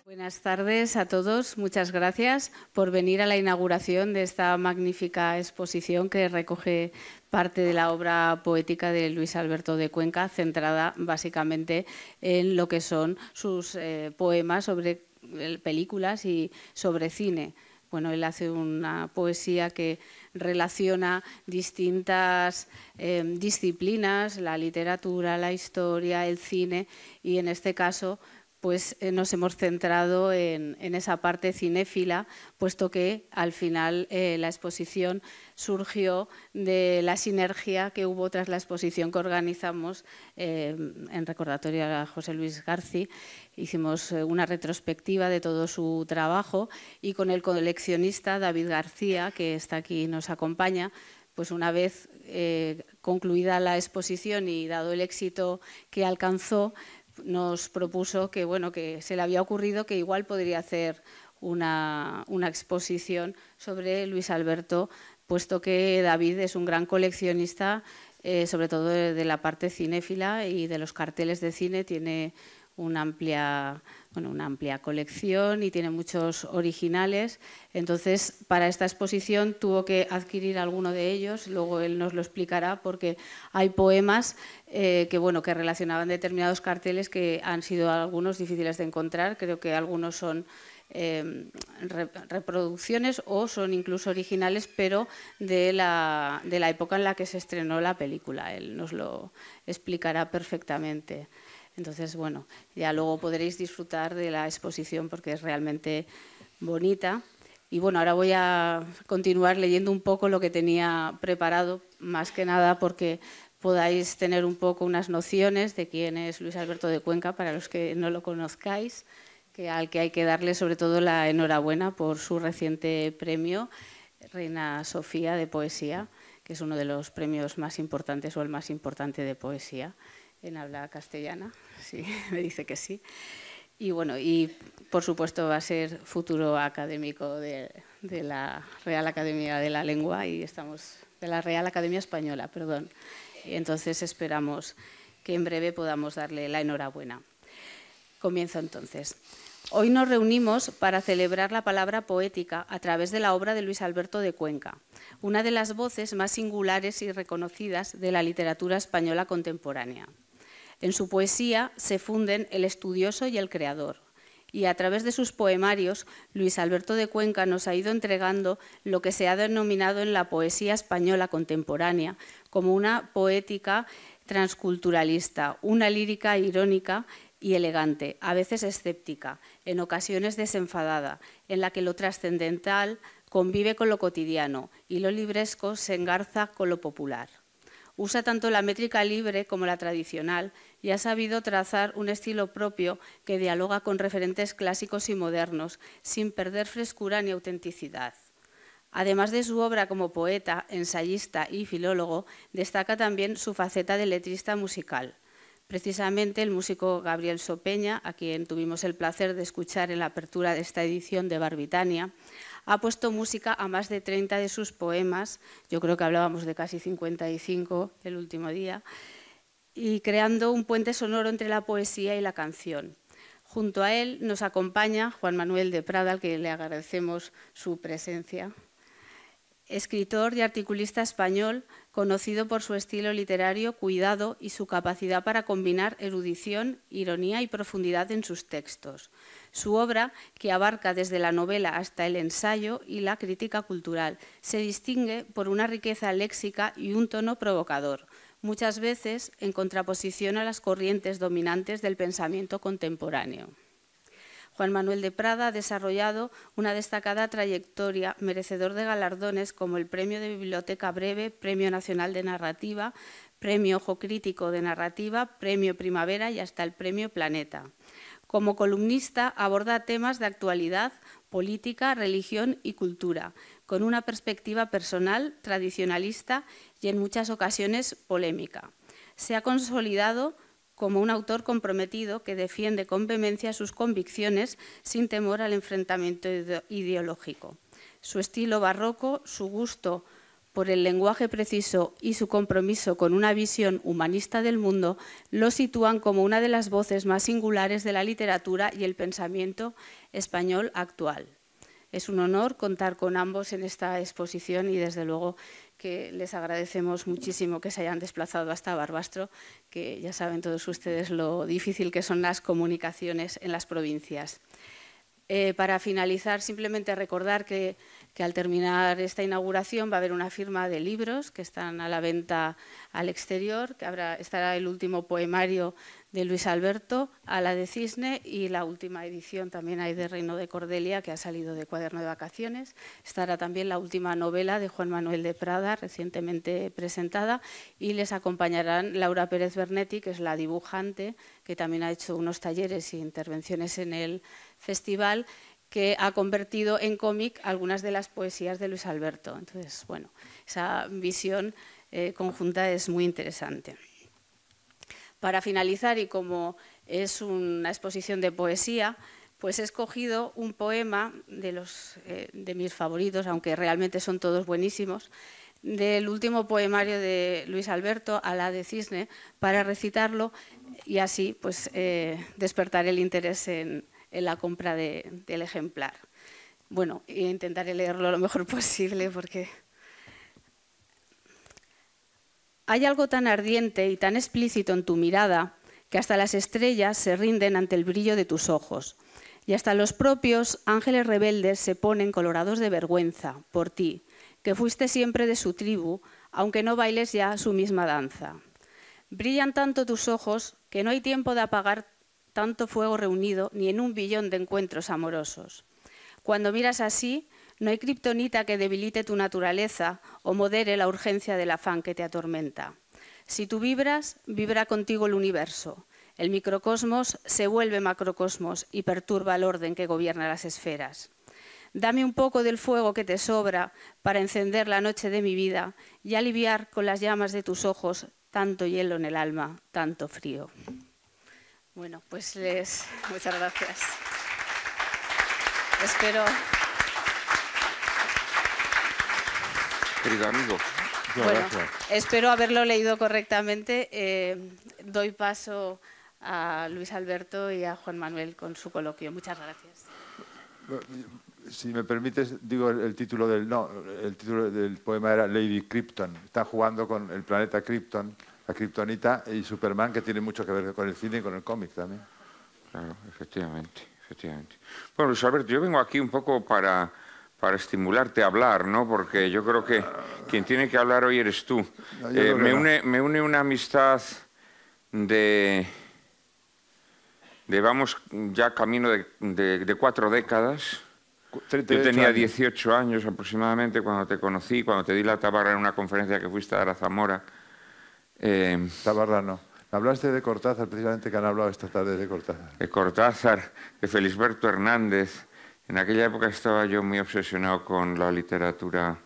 Buenas tardes a todos. Muchas gracias por venir a la inauguración de esta magnífica exposición que recoge parte de la obra poética de Luis Alberto de Cuenca, centrada básicamente en lo que son sus poemas sobre películas y sobre cine. Bueno, él hace una poesía que relaciona distintas disciplinas, la literatura, la historia, el cine, y en este caso pues nos hemos centrado en esa parte cinéfila, puesto que al final la exposición surgió de la sinergia que hubo tras la exposición que organizamos en recordatorio a José Luis García. Hicimos una retrospectiva de todo su trabajo y con el coleccionista David García, que está aquí y nos acompaña, pues una vez concluida la exposición y dado el éxito que alcanzó, nos propuso que, bueno, que se le había ocurrido que igual podría hacer una exposición sobre Luis Alberto, puesto que David es un gran coleccionista, sobre todo de la parte cinéfila y de los carteles de cine. Tiene una amplia colección y tiene muchos originales. Entonces, para esta exposición tuvo que adquirir alguno de ellos, luego él nos lo explicará, porque hay poemas que relacionaban determinados carteles que han sido algunos difíciles de encontrar. Creo que algunos son reproducciones o son incluso originales, pero de la época en la que se estrenó la película. Él nos lo explicará perfectamente. Entonces, bueno, ya luego podréis disfrutar de la exposición porque es realmente bonita. Y bueno, ahora voy a continuar leyendo un poco lo que tenía preparado, más que nada porque podáis tener un poco unas nociones de quién es Luis Alberto de Cuenca, para los que no lo conozcáis, al que hay que darle sobre todo la enhorabuena por su reciente premio, Reina Sofía de Poesía, que es uno de los premios más importantes o el más importante de poesía en habla castellana. Sí, me dice que sí. Y bueno, y por supuesto va a ser futuro académico de la Real Academia de la Lengua y de la Real Academia Española, perdón. Y entonces esperamos que en breve podamos darle la enhorabuena. Comienzo entonces. Hoy nos reunimos para celebrar la palabra poética a través de la obra de Luis Alberto de Cuenca, una de las voces más singulares y reconocidas de la literatura española contemporánea. En su poesía se funden el estudioso y el creador, y a través de sus poemarios, Luis Alberto de Cuenca nos ha ido entregando lo que se ha denominado en la poesía española contemporánea como una poética transculturalista, una lírica irónica y elegante, a veces escéptica, en ocasiones desenfadada, en la que lo trascendental convive con lo cotidiano y lo libresco se engarza con lo popular. Usa tanto la métrica libre como la tradicional y ha sabido trazar un estilo propio que dialoga con referentes clásicos y modernos, sin perder frescura ni autenticidad. Además de su obra como poeta, ensayista y filólogo, destaca también su faceta de letrista musical. Precisamente el músico Gabriel Sopeña, a quien tuvimos el placer de escuchar en la apertura de esta edición de Barbitania, ha puesto música a más de 30 de sus poemas, yo creo que hablábamos de casi 55 el último día, y creando un puente sonoro entre la poesía y la canción. Junto a él nos acompaña Juan Manuel de Prada, al que le agradecemos su presencia. Escritor y articulista español, conocido por su estilo literario cuidado y su capacidad para combinar erudición, ironía y profundidad en sus textos. Su obra, que abarca desde la novela hasta el ensayo y la crítica cultural, se distingue por una riqueza léxica y un tono provocador, muchas veces en contraposición a las corrientes dominantes del pensamiento contemporáneo. Juan Manuel de Prada ha desarrollado una destacada trayectoria merecedor de galardones como el Premio de Biblioteca Breve, Premio Nacional de Narrativa, Premio Ojo Crítico de Narrativa, Premio Primavera y hasta el Premio Planeta. Como columnista aborda temas de actualidad, política, religión y cultura, con una perspectiva personal, tradicionalista y en muchas ocasiones polémica. se ha consolidado como un autor comprometido que defiende con vehemencia sus convicciones sin temor al enfrentamiento ideológico. Su estilo barroco, su gusto por el lenguaje preciso y su compromiso con una visión humanista del mundo lo sitúan como una de las voces más singulares de la literatura y el pensamiento español actual. Es un honor contar con ambos en esta exposición y desde luego que les agradecemos muchísimo que se hayan desplazado hasta Barbastro, que ya saben todos ustedes lo difícil que son las comunicaciones en las provincias. Para finalizar, simplemente recordar que al terminar esta inauguración va a haber una firma de libros que están a la venta al exterior, que estará el último poemario de Luis Alberto, Ala de Cisne, y la última edición también hay de Reino de Cordelia, que ha salido de Cuaderno de Vacaciones. Estará también la última novela de Juan Manuel de Prada, recientemente presentada, y les acompañarán Laura Pérez Bernetti, que es la dibujante, que también ha hecho unos talleres e intervenciones en el festival, que ha convertido en cómic algunas de las poesías de Luis Alberto. Entonces, bueno, esa visión conjunta es muy interesante. Para finalizar, y como es una exposición de poesía, pues he escogido un poema de mis favoritos, aunque realmente son todos buenísimos, del último poemario de Luis Alberto, Ala de Cisne, para recitarlo y así pues, despertar el interés en la compra del ejemplar. Bueno, intentaré leerlo lo mejor posible porque hay algo tan ardiente y tan explícito en tu mirada que hasta las estrellas se rinden ante el brillo de tus ojos y hasta los propios ángeles rebeldes se ponen colorados de vergüenza por ti, que fuiste siempre de su tribu, aunque no bailes ya su misma danza. Brillan tanto tus ojos que no hay tiempo de apagar tanto fuego reunido ni en un billón de encuentros amorosos. Cuando miras así, no hay kriptonita que debilite tu naturaleza o modere la urgencia del afán que te atormenta. Si tú vibras, vibra contigo el universo. El microcosmos se vuelve macrocosmos y perturba el orden que gobierna las esferas. Dame un poco del fuego que te sobra para encender la noche de mi vida y aliviar con las llamas de tus ojos tanto hielo en el alma, tanto frío. Bueno, pues muchas gracias. Espero... Querido amigo, bueno, espero haberlo leído correctamente. Doy paso a Luis Alberto y a Juan Manuel con su coloquio. Muchas gracias. Si me permites, digo el título del poema era Lady Krypton. Está jugando con el planeta Krypton, la Kryptonita y Superman, que tiene mucho que ver con el cine y con el cómic también. Claro, efectivamente, efectivamente. Bueno, Luis Alberto, yo vengo aquí un poco para estimularte a hablar, ¿no? Porque yo creo que quien tiene que hablar hoy eres tú. No, me une una amistad de vamos, ya camino de 4 décadas. Yo tenía 18 años aproximadamente cuando te conocí, cuando te di la tabarra en una conferencia que fuiste a dar a Zamora. Tabarra no. Hablaste de Cortázar, precisamente, que han hablado esta tarde de Cortázar. De Cortázar, de Felisberto Hernández. En aquella época estaba yo muy obsesionado con la literatura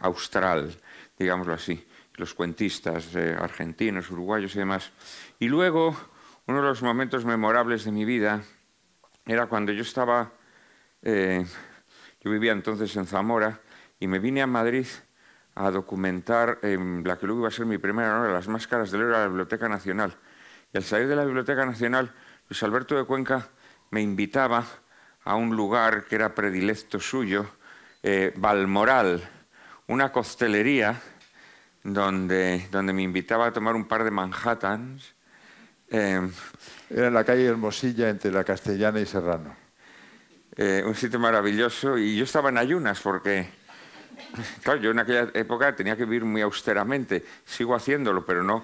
austral, digámoslo así, los cuentistas argentinos, uruguayos y demás. Y luego, uno de los momentos memorables de mi vida era cuando yo estaba... yo vivía entonces en Zamora y me vine a Madrid a documentar la que luego iba a ser mi primera novela, Las máscaras del héroe, a la Biblioteca Nacional. Y al salir de la Biblioteca Nacional, Luis Alberto de Cuenca me invitaba a un lugar que era predilecto suyo, Balmoral, una costelería donde me invitaba a tomar un par de Manhattans. Era en la calle Hermosilla, entre la Castellana y Serrano. Un sitio maravilloso, y yo estaba en ayunas porque... Claro, yo en aquella época tenía que vivir muy austeramente, sigo haciéndolo, pero no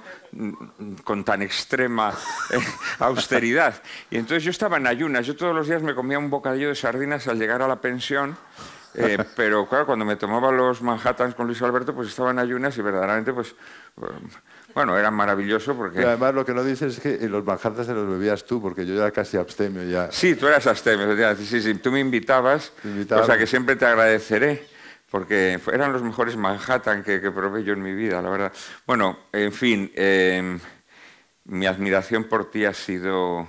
con tan extrema austeridad. Y entonces yo estaba en ayunas, yo todos los días me comía un bocadillo de sardinas al llegar a la pensión, pero claro, cuando me tomaba los Manhattans con Luis Alberto, pues estaba en ayunas y verdaderamente, pues, bueno, era maravilloso porque... Pero además lo que no dices es que los Manhattans se los bebías tú, porque yo era casi abstemio ya. Sí, tú eras abstemio, sí, tú me invitabas, o sea que siempre te agradeceré. porque eran los mejores Manhattan que probé yo en mi vida, la verdad. Bueno, en fin, mi admiración por ti ha sido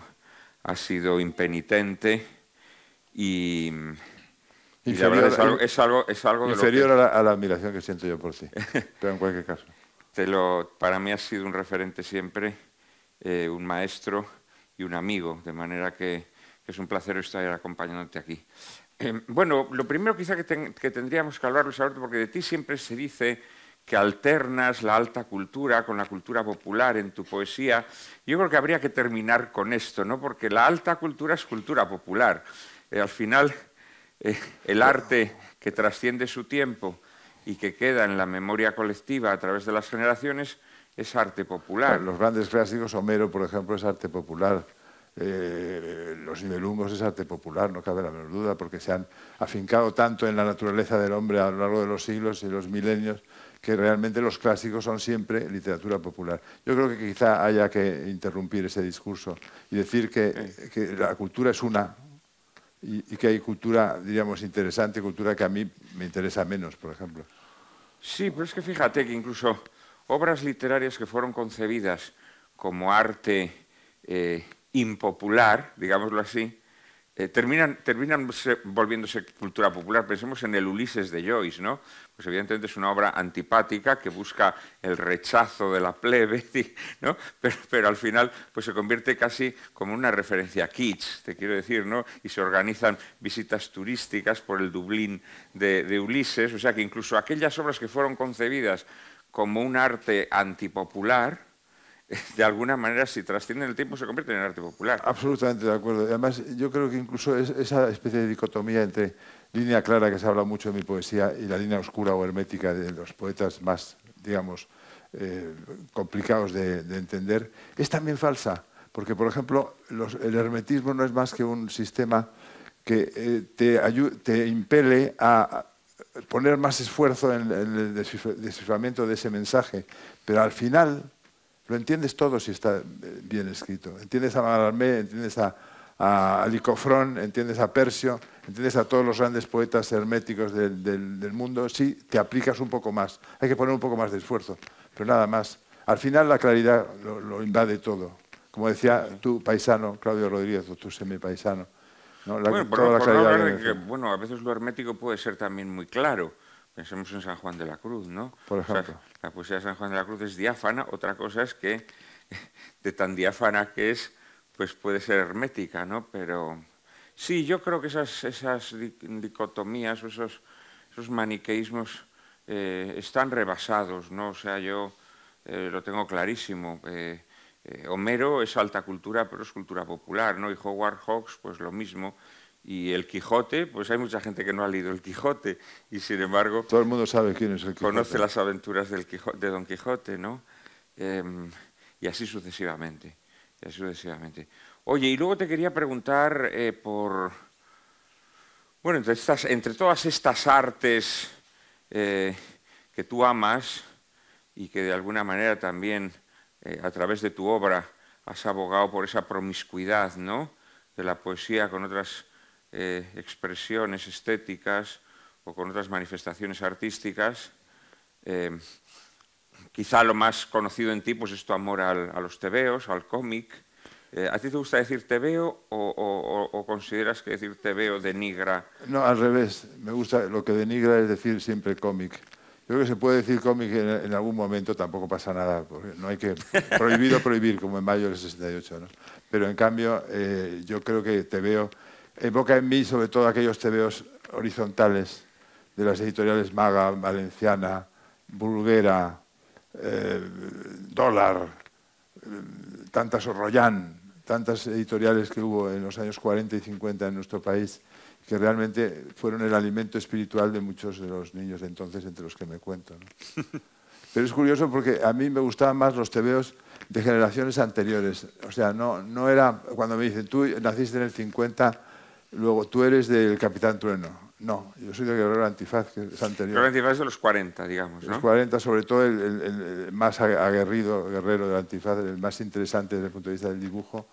impenitente y la verdad es algo de lo inferior que... a la admiración que siento yo por ti, pero en cualquier caso. Para mí has sido un referente siempre, un maestro y un amigo, de manera que es un placer estar acompañándote aquí. Bueno, lo primero quizá que tendríamos que hablar, Luis Alberto, porque de ti siempre se dice que alternas la alta cultura con la cultura popular en tu poesía. Yo creo que habría que terminar con esto, ¿no? Porque la alta cultura es cultura popular. Al final, el arte que trasciende su tiempo y que queda en la memoria colectiva a través de las generaciones es arte popular. Claro, los grandes clásicos, Homero, por ejemplo, es arte popular. Los Nibelungos es arte popular, no cabe la menor duda, porque se han afincado tanto en la naturaleza del hombre a lo largo de los siglos y los milenios, que realmente los clásicos son siempre literatura popular. Yo creo que quizá haya que interrumpir ese discurso y decir que la cultura es una y que hay cultura, diríamos, interesante, cultura que a mí me interesa menos, por ejemplo. Sí, pero es que fíjate que incluso obras literarias que fueron concebidas como arte impopular, digámoslo así, terminan volviéndose cultura popular. Pensemos en el Ulises de Joyce, ¿no? Pues evidentemente es una obra antipática que busca el rechazo de la plebe, ¿no? Pero al final pues se convierte casi como una referencia kitsch, te quiero decir, ¿no? Y se organizan visitas turísticas por el Dublín de Ulises, o sea que incluso aquellas obras que fueron concebidas como un arte antipopular, de alguna manera, si trascienden el tiempo, se convierten en arte popular. Absolutamente de acuerdo. Además, yo creo que incluso esa especie de dicotomía entre línea clara, que se habla mucho en mi poesía, y la línea oscura o hermética de los poetas más, digamos, complicados de entender, es también falsa. Porque, por ejemplo, el hermetismo no es más que un sistema que te impele a poner más esfuerzo en el desciframiento de ese mensaje. Pero al final lo entiendes todo si está bien escrito. Entiendes a Mallarmé, entiendes a Licofrón, entiendes a Persio, entiendes a todos los grandes poetas herméticos del mundo, si te aplicas un poco más. Hay que poner un poco más de esfuerzo, pero nada más. Al final la claridad lo invade todo. Como decía tu paisano, Claudio Rodríguez, o tu semipaisano. ¿No? Bueno, a veces lo hermético puede ser también muy claro. Pensemos en San Juan de la Cruz, ¿no? Por ejemplo. O sea, la poesía de San Juan de la Cruz es diáfana, otra cosa es que de tan diáfana que es, pues puede ser hermética, ¿no? Pero sí, yo creo que esas dicotomías o esos maniqueísmos están rebasados, ¿no? O sea, yo lo tengo clarísimo. Homero es alta cultura, pero es cultura popular, ¿no? Y Howard Hawks, pues lo mismo. Y el Quijote, pues hay mucha gente que no ha leído el Quijote y sin embargo... Todo el mundo sabe quién es el Quijote. Conoce las aventuras de Don Quijote, ¿no? Y así sucesivamente, Oye, y luego te quería preguntar por... Bueno, entre todas estas artes que tú amas y que de alguna manera también a través de tu obra has abogado por esa promiscuidad, ¿no? De la poesía con otras expresiones estéticas o con otras manifestaciones artísticas. Quizá lo más conocido en ti pues, es tu amor a los tebeos, al cómic. ¿A ti te gusta decir tebeo o consideras que decir tebeo denigra? No, al revés. Me gusta, lo que denigra es decir siempre cómic. Yo creo que se puede decir cómic en algún momento, tampoco pasa nada, porque no hay que prohibir, como en mayo del 68, ¿no? Pero en cambio, yo creo que tebeo evoca en mí sobre todo aquellos tebeos horizontales de las editoriales Maga, Valenciana, Bruguera, Dólar, tantas Rollán, tantas editoriales que hubo en los años 40 y 50 en nuestro país, que realmente fueron el alimento espiritual de muchos de los niños de entonces, entre los que me cuento, ¿no? Pero es curioso porque a mí me gustaban más los tebeos de generaciones anteriores. O sea, no era, cuando me dicen, tú naciste en el 50, luego tú eres del Capitán Trueno. No, yo soy del Guerrero Antifaz, que es anterior. Guerrero Antifaz es de los 40, digamos, ¿no? Los 40, sobre todo el más aguerrido guerrero del Antifaz, el más interesante desde el punto de vista del dibujo.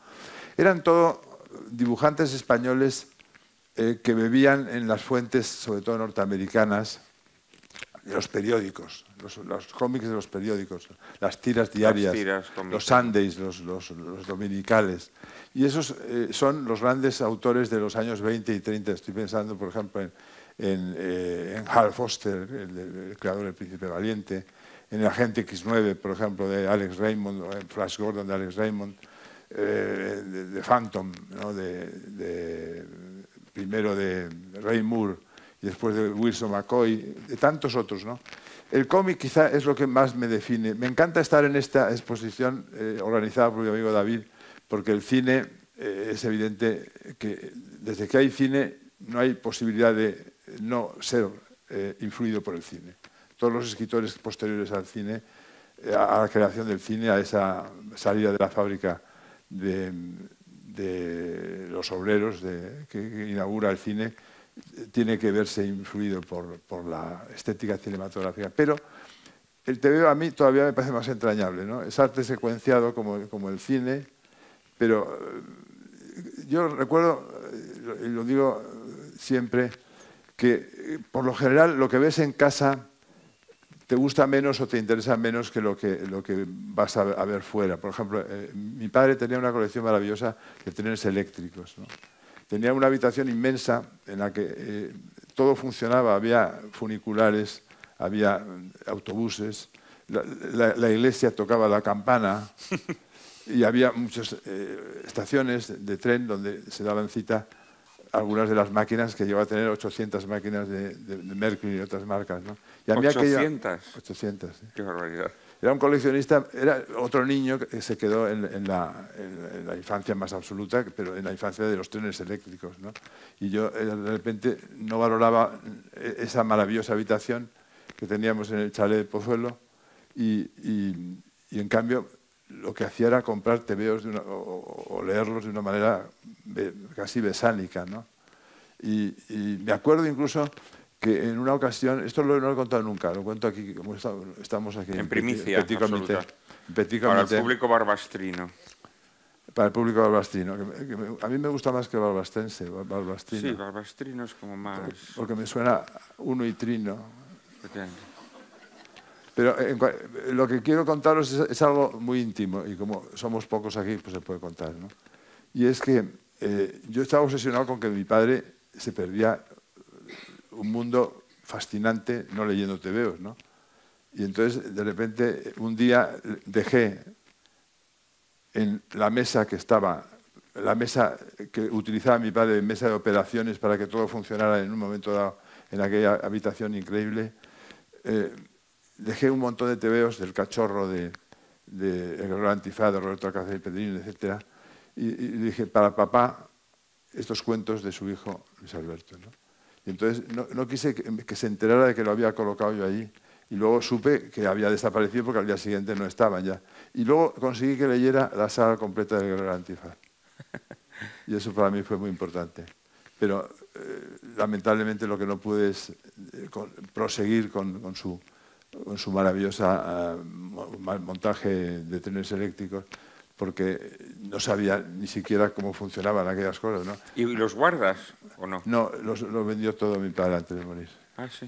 Eran todos dibujantes españoles que bebían en las fuentes, sobre todo norteamericanas, los periódicos, los cómics de los periódicos, las tiras diarias, los Sundays, los dominicales. Y esos son los grandes autores de los años 20 y 30. Estoy pensando, por ejemplo, en Hal Foster, el creador del Príncipe Valiente, en el Agente X9, por ejemplo, de Alex Raymond, o en Flash Gordon de Alex Raymond, de Phantom, ¿no? Primero de Ray Moore y después de Wilson McCoy, de tantos otros, ¿no? El cómic quizá es lo que más me define. Me encanta estar en esta exposición organizada por mi amigo David, porque el cine es evidente que desde que hay cine no hay posibilidad de no ser influido por el cine. Todos los escritores posteriores al cine, a la creación del cine, a esa salida de la fábrica de los obreros que inaugura el cine, tiene que verse influido por la estética cinematográfica. Pero el TVO a mí todavía me parece más entrañable, ¿no? Es arte secuenciado como el cine, pero yo recuerdo, y lo digo siempre, que por lo general lo que ves en casa te gusta menos o te interesa menos que lo que vas a ver fuera. Por ejemplo, mi padre tenía una colección maravillosa de trenes eléctricos, ¿no? Tenía una habitación inmensa en la que todo funcionaba, había funiculares, había autobuses, la iglesia tocaba la campana y había muchas estaciones de tren donde se daban cita algunas de las máquinas que llegó a tener 800 máquinas de Mercury y otras marcas, ¿no? Y a mí 800. 800, sí. Qué barbaridad. Era un coleccionista, era otro niño que se quedó en la infancia más absoluta, pero en la infancia de los trenes eléctricos, ¿no? Y yo de repente no valoraba esa maravillosa habitación que teníamos en el chalet de Pozuelo y en cambio lo que hacía era comprar tebeos o leerlos de una manera casi besánica, ¿no? Y me acuerdo incluso que en una ocasión, esto no lo he contado nunca, lo cuento aquí, como estamos aquí. En primicia, Petit Comité. Para el público barbastrino. Para el público barbastrino. A mí me gusta más que barbastense, barbastrino. Sí, barbastrino es como más... Porque me suena uno y trino. Pequeño. Pero lo que quiero contaros es algo muy íntimo y como somos pocos aquí, pues se puede contar, ¿no? Y es que yo estaba obsesionado con que mi padre se perdía un mundo fascinante no leyendo tebeos, ¿no? Y entonces, de repente, un día dejé en la mesa que estaba, la mesa que utilizaba mi padre, mesa de operaciones para que todo funcionara en un momento dado en aquella habitación increíble, dejé un montón de tebeos del Cachorro, de El Guerrero Antifaz, de Roberto Alcázar y Pedrín, etc. Y dije, para papá, estos cuentos de su hijo Luis Alberto, ¿no? Y entonces no quise que se enterara de que lo había colocado yo allí. Y luego supe que había desaparecido porque al día siguiente no estaban ya. Y luego conseguí que leyera la saga completa del Guerrero Antifaz. Y eso para mí fue muy importante. Pero lamentablemente lo que no pude es proseguir con su maravillosa montaje de trenes eléctricos, porque no sabía ni siquiera cómo funcionaban aquellas cosas, ¿no? ¿Y los guardas o no? No, lo vendió todo mi padre antes de morir. Ah, sí.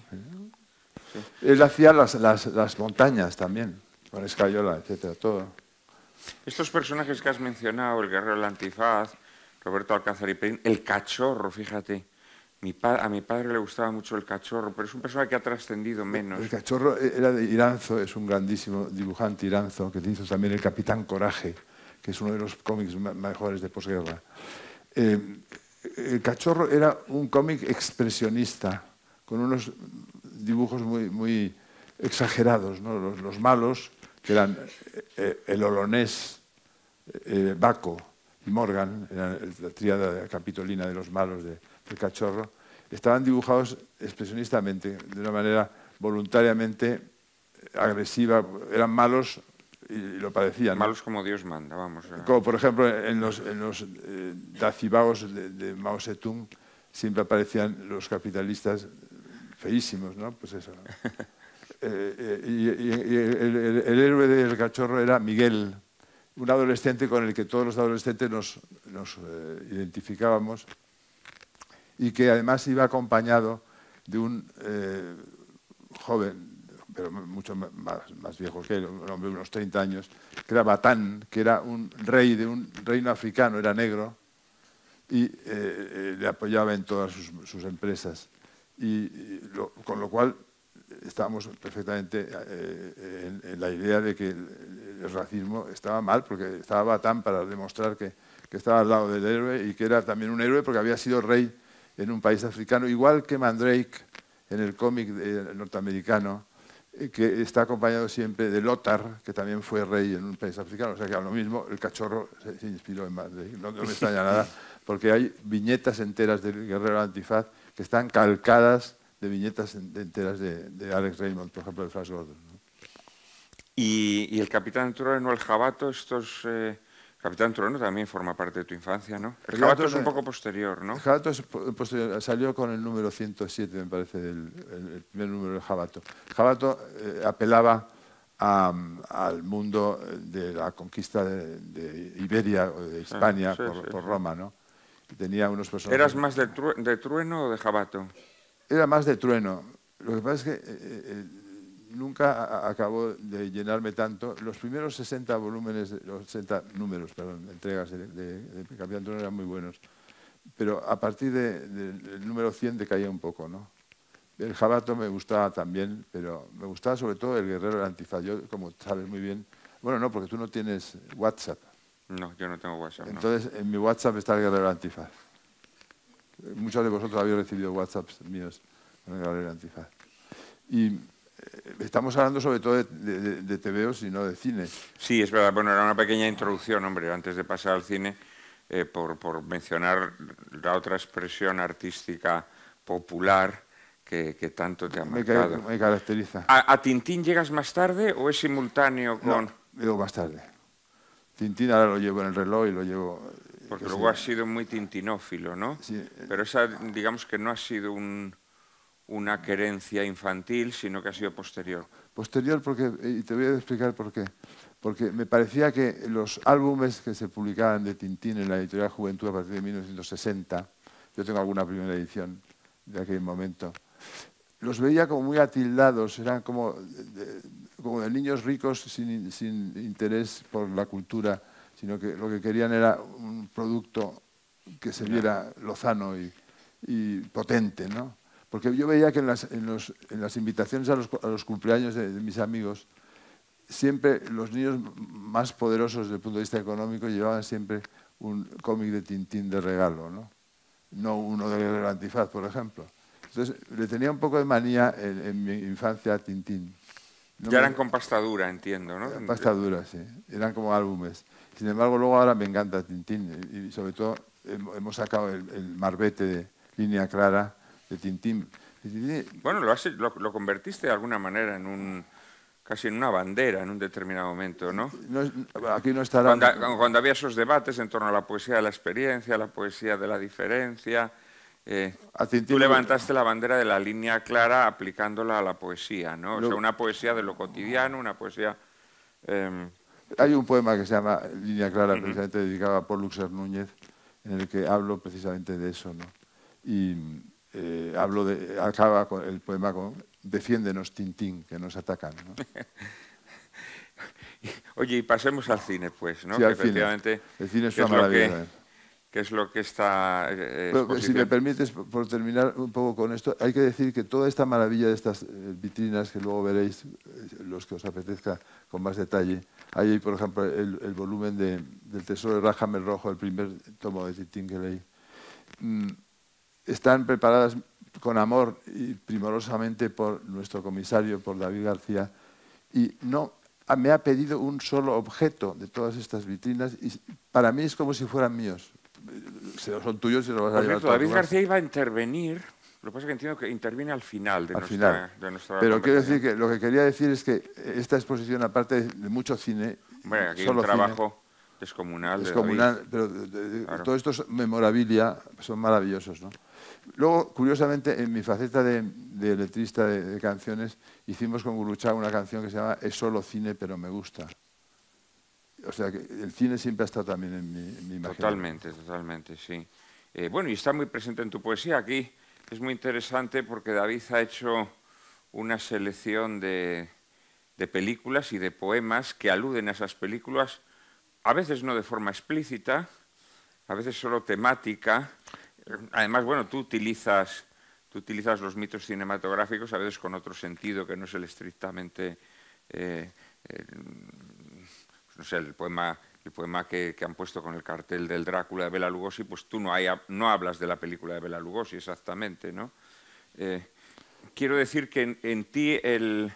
Sí. Él hacía las montañas también, con escayola, etcétera, todo. Estos personajes que has mencionado, el Guerrero del Antifaz, Roberto Alcázar y Pedrín, el Cachorro, fíjate. A mi padre le gustaba mucho el Cachorro, pero es un personaje que ha trascendido menos. El Cachorro era de Iranzo, es un grandísimo dibujante Iranzo, que hizo también el Capitán Coraje, que es uno de los cómics mejores de posguerra. El Cachorro era un cómic expresionista, con unos dibujos muy exagerados, ¿no? Los malos, que eran el Olonés, Baco y Morgan, era la tríada capitolina de los malos del Cachorro, estaban dibujados expresionistamente, de una manera voluntariamente agresiva. Eran malos y lo parecían, ¿no? Malos como Dios manda, vamos. Como por ejemplo en los dacibagos de Mao Zedong siempre aparecían los capitalistas feísimos, ¿no? Pues eso, ¿no? Y el héroe del Cachorro era Miguel, un adolescente con el que todos los adolescentes nos identificábamos y que además iba acompañado de un joven pero mucho más viejo que él, un hombre de unos 30 años, que era Batán, que era un rey de un reino africano, era negro, y le apoyaba en todas sus empresas. Con lo cual estábamos perfectamente en la idea de que el racismo estaba mal, porque estaba Batán para demostrar que estaba al lado del héroe y que era también un héroe porque había sido rey en un país africano, igual que Mandrake en el cómic norteamericano, que está acompañado siempre de Lothar, que también fue rey en un país africano. O sea que a lo mismo el cachorro se inspiró en Mandrake. No me extraña nada, porque hay viñetas enteras del Guerrero Antifaz que están calcadas de viñetas enteras de Alex Raymond, por ejemplo, de Flash Gordon, ¿no? Y el Capitán Trueno, el Jabato, Capitán Trueno también forma parte de tu infancia, ¿no? El Jabato es un poco posterior, ¿no? El Jabato es posterior, salió con el número 107, me parece, el primer número del Jabato. El Jabato apelaba al mundo de la conquista de Iberia o de Hispania por Roma, ¿no? Tenía unos personajes. ¿Eras más de Trueno o de Jabato? Era más de Trueno. Lo que pasa es que nunca acabó de llenarme tanto. Los primeros 60 volúmenes, los 60 números, perdón, entregas de Capitán Trueno eran muy buenos. Pero a partir del número 100 decaía un poco, ¿no? El Jabato me gustaba también, pero me gustaba sobre todo el Guerrero del Antifaz. Yo, como sabes muy bien, bueno, no, porque tú no tienes WhatsApp. No, yo no tengo WhatsApp. Entonces, en mi WhatsApp está el Guerrero del Antifaz. Muchos de vosotros habéis recibido WhatsApps míos con el Guerrero del Antifaz. Y estamos hablando sobre todo de TVOs y no de cine. Sí, es verdad. Bueno, era una pequeña introducción, hombre, antes de pasar al cine, por mencionar la otra expresión artística popular que tanto te ha marcado. Me caracteriza. ¿A Tintín llegas más tarde o es simultáneo con...? No, llego más tarde. Tintín ahora lo llevo en el reloj y lo llevo... Porque luego has sido muy tintinófilo, ¿no? Sí. Pero esa, digamos que no ha sido una querencia infantil, sino que ha sido posterior. Posterior porque, y te voy a explicar por qué. Porque me parecía que los álbumes que se publicaban de Tintín en la editorial Juventud a partir de 1960, yo tengo alguna primera edición de aquel momento, los veía como muy atildados, eran como de niños ricos sin interés por la cultura, sino que lo que querían era un producto que se viera lozano y potente, ¿no? Porque yo veía que en las invitaciones a los cumpleaños de mis amigos, siempre los niños más poderosos desde el punto de vista económico llevaban siempre un cómic de Tintín de regalo, ¿no? No uno de Guerrero Antifaz, por ejemplo. Entonces, le tenía un poco de manía en mi infancia a Tintín. Ya eran con pasta dura, entiendo, ¿no? Pasta dura, sí. Eran como álbumes. Sin embargo, luego ahora me encanta Tintín. Y sobre todo hemos sacado el Marbete de Línea Clara de Tintín. Bueno, lo convertiste de alguna manera casi en una bandera en un determinado momento, ¿no? Aquí no estará... Cuando había esos debates en torno a la poesía de la experiencia, la poesía de la diferencia... tú levantaste la bandera de la línea clara aplicándola a la poesía, ¿no? O sea, una poesía de lo cotidiano, una poesía... Hay un poema que se llama Línea Clara, precisamente dedicado a Paul Luxer Núñez, en el que hablo precisamente de eso, ¿no? Y acaba el poema con "Defiéndenos, Tintín, que nos atacan", ¿no? Oye, y pasemos al cine, pues, ¿no? Sí, al cine. El cine es una maravilla. ¿Qué es lo que está...? Si me permites, por terminar un poco con esto, hay que decir que toda esta maravilla de estas vitrinas, que luego veréis, los que os apetezca con más detalle, hay ahí, por ejemplo, el volumen del Tesoro de Rajam el Rojo, el primer tomo de Tintín que leí, están preparadas con amor y primorosamente por nuestro comisario, por David García, y no me ha pedido un solo objeto de todas estas vitrinas, y para mí es como si fueran míos. Son tuyos y los vas a llevar. David García iba a intervenir, lo que pasa es que entiendo que interviene al final de nuestra Pero quiero decir que lo que quería decir es que esta exposición, aparte de mucho cine, bueno, aquí hay un trabajo descomunal, pero claro. Todos estos memorabilia son maravillosos, ¿no? Luego, curiosamente, en mi faceta de letrista de canciones, hicimos con Guruchá una canción que se llama "Es solo cine, pero me gusta". O sea, que el cine siempre ha estado también en mi imaginario. Totalmente, sí. Bueno, y está muy presente en tu poesía. Aquí es muy interesante porque David ha hecho una selección de películas y de poemas que aluden a esas películas, a veces no de forma explícita, a veces solo temática. Además, bueno, tú utilizas los mitos cinematográficos a veces con otro sentido que no es el estrictamente, no sé, el poema que han puesto con el cartel del Drácula de Bela Lugosi, pues tú no hablas de la película de Bela Lugosi exactamente, ¿no? Quiero decir que en ti el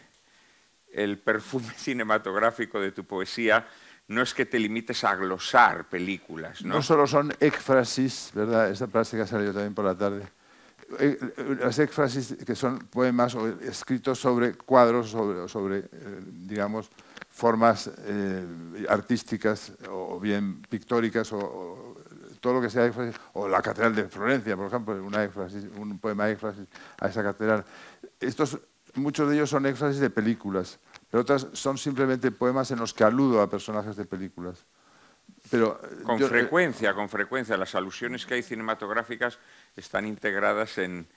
perfume cinematográfico de tu poesía no es que te limites a glosar películas, ¿no? No solo son éfrasis, ¿verdad? Esta frase que ha salido también por la tarde. Las éfrasis que son poemas escritos sobre cuadros, sobre digamos, formas artísticas o bien pictóricas o todo lo que sea éfrasis, o la Catedral de Florencia, por ejemplo, un poema éfrasis a esa catedral. Muchos de ellos son éfrasis de películas, pero otras son simplemente poemas en los que aludo a personajes de películas. Pero con frecuencia, las alusiones que hay cinematográficas están integradas en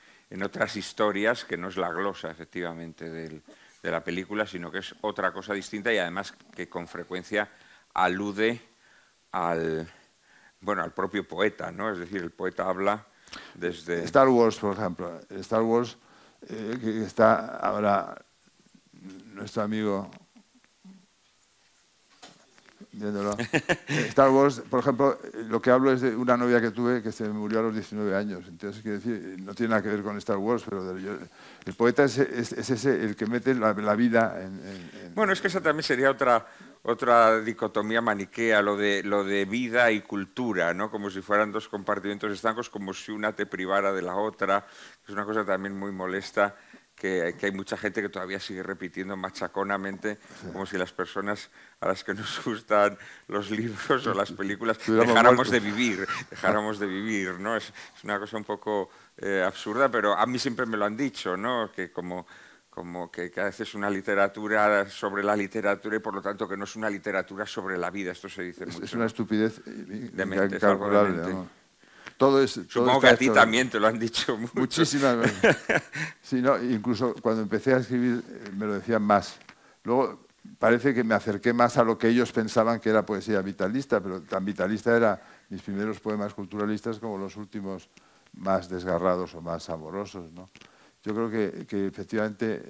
otras historias que no es la glosa, efectivamente, de la película, sino que es otra cosa distinta y además que con frecuencia alude al propio poeta, ¿no? Es decir, el poeta habla desde... Star Wars, por ejemplo. Star Wars, que está ahora nuestro amigo viéndolo. Star Wars, por ejemplo, lo que hablo es de una novia que tuve que se murió a los 19 años. Entonces, quiero decir, no tiene nada que ver con Star Wars, pero el poeta es ese el que mete la vida en... Bueno, es que esa también sería otra dicotomía maniquea, lo de vida y cultura, ¿no? Como si fueran dos compartimentos estancos, como si una te privara de la otra. Es una cosa también muy molesta, que hay mucha gente que todavía sigue repitiendo machaconamente, como si las personas a las que nos gustan los libros o las películas dejáramos de vivir, ¿no? Es una cosa un poco absurda, pero a mí siempre me lo han dicho, ¿no? Que como que a veces es una literatura sobre la literatura y por lo tanto que no es una literatura sobre la vida. Esto se dice mucho. Es una estupidez demente, incalculable. Supongo que a ti también te lo han dicho mucho. Muchísimas veces. Sí, no, incluso cuando empecé a escribir me lo decían más. Luego parece que me acerqué más a lo que ellos pensaban que era poesía vitalista, pero tan vitalista eran mis primeros poemas culturalistas como los últimos más desgarrados o más amorosos, ¿no? Yo creo que efectivamente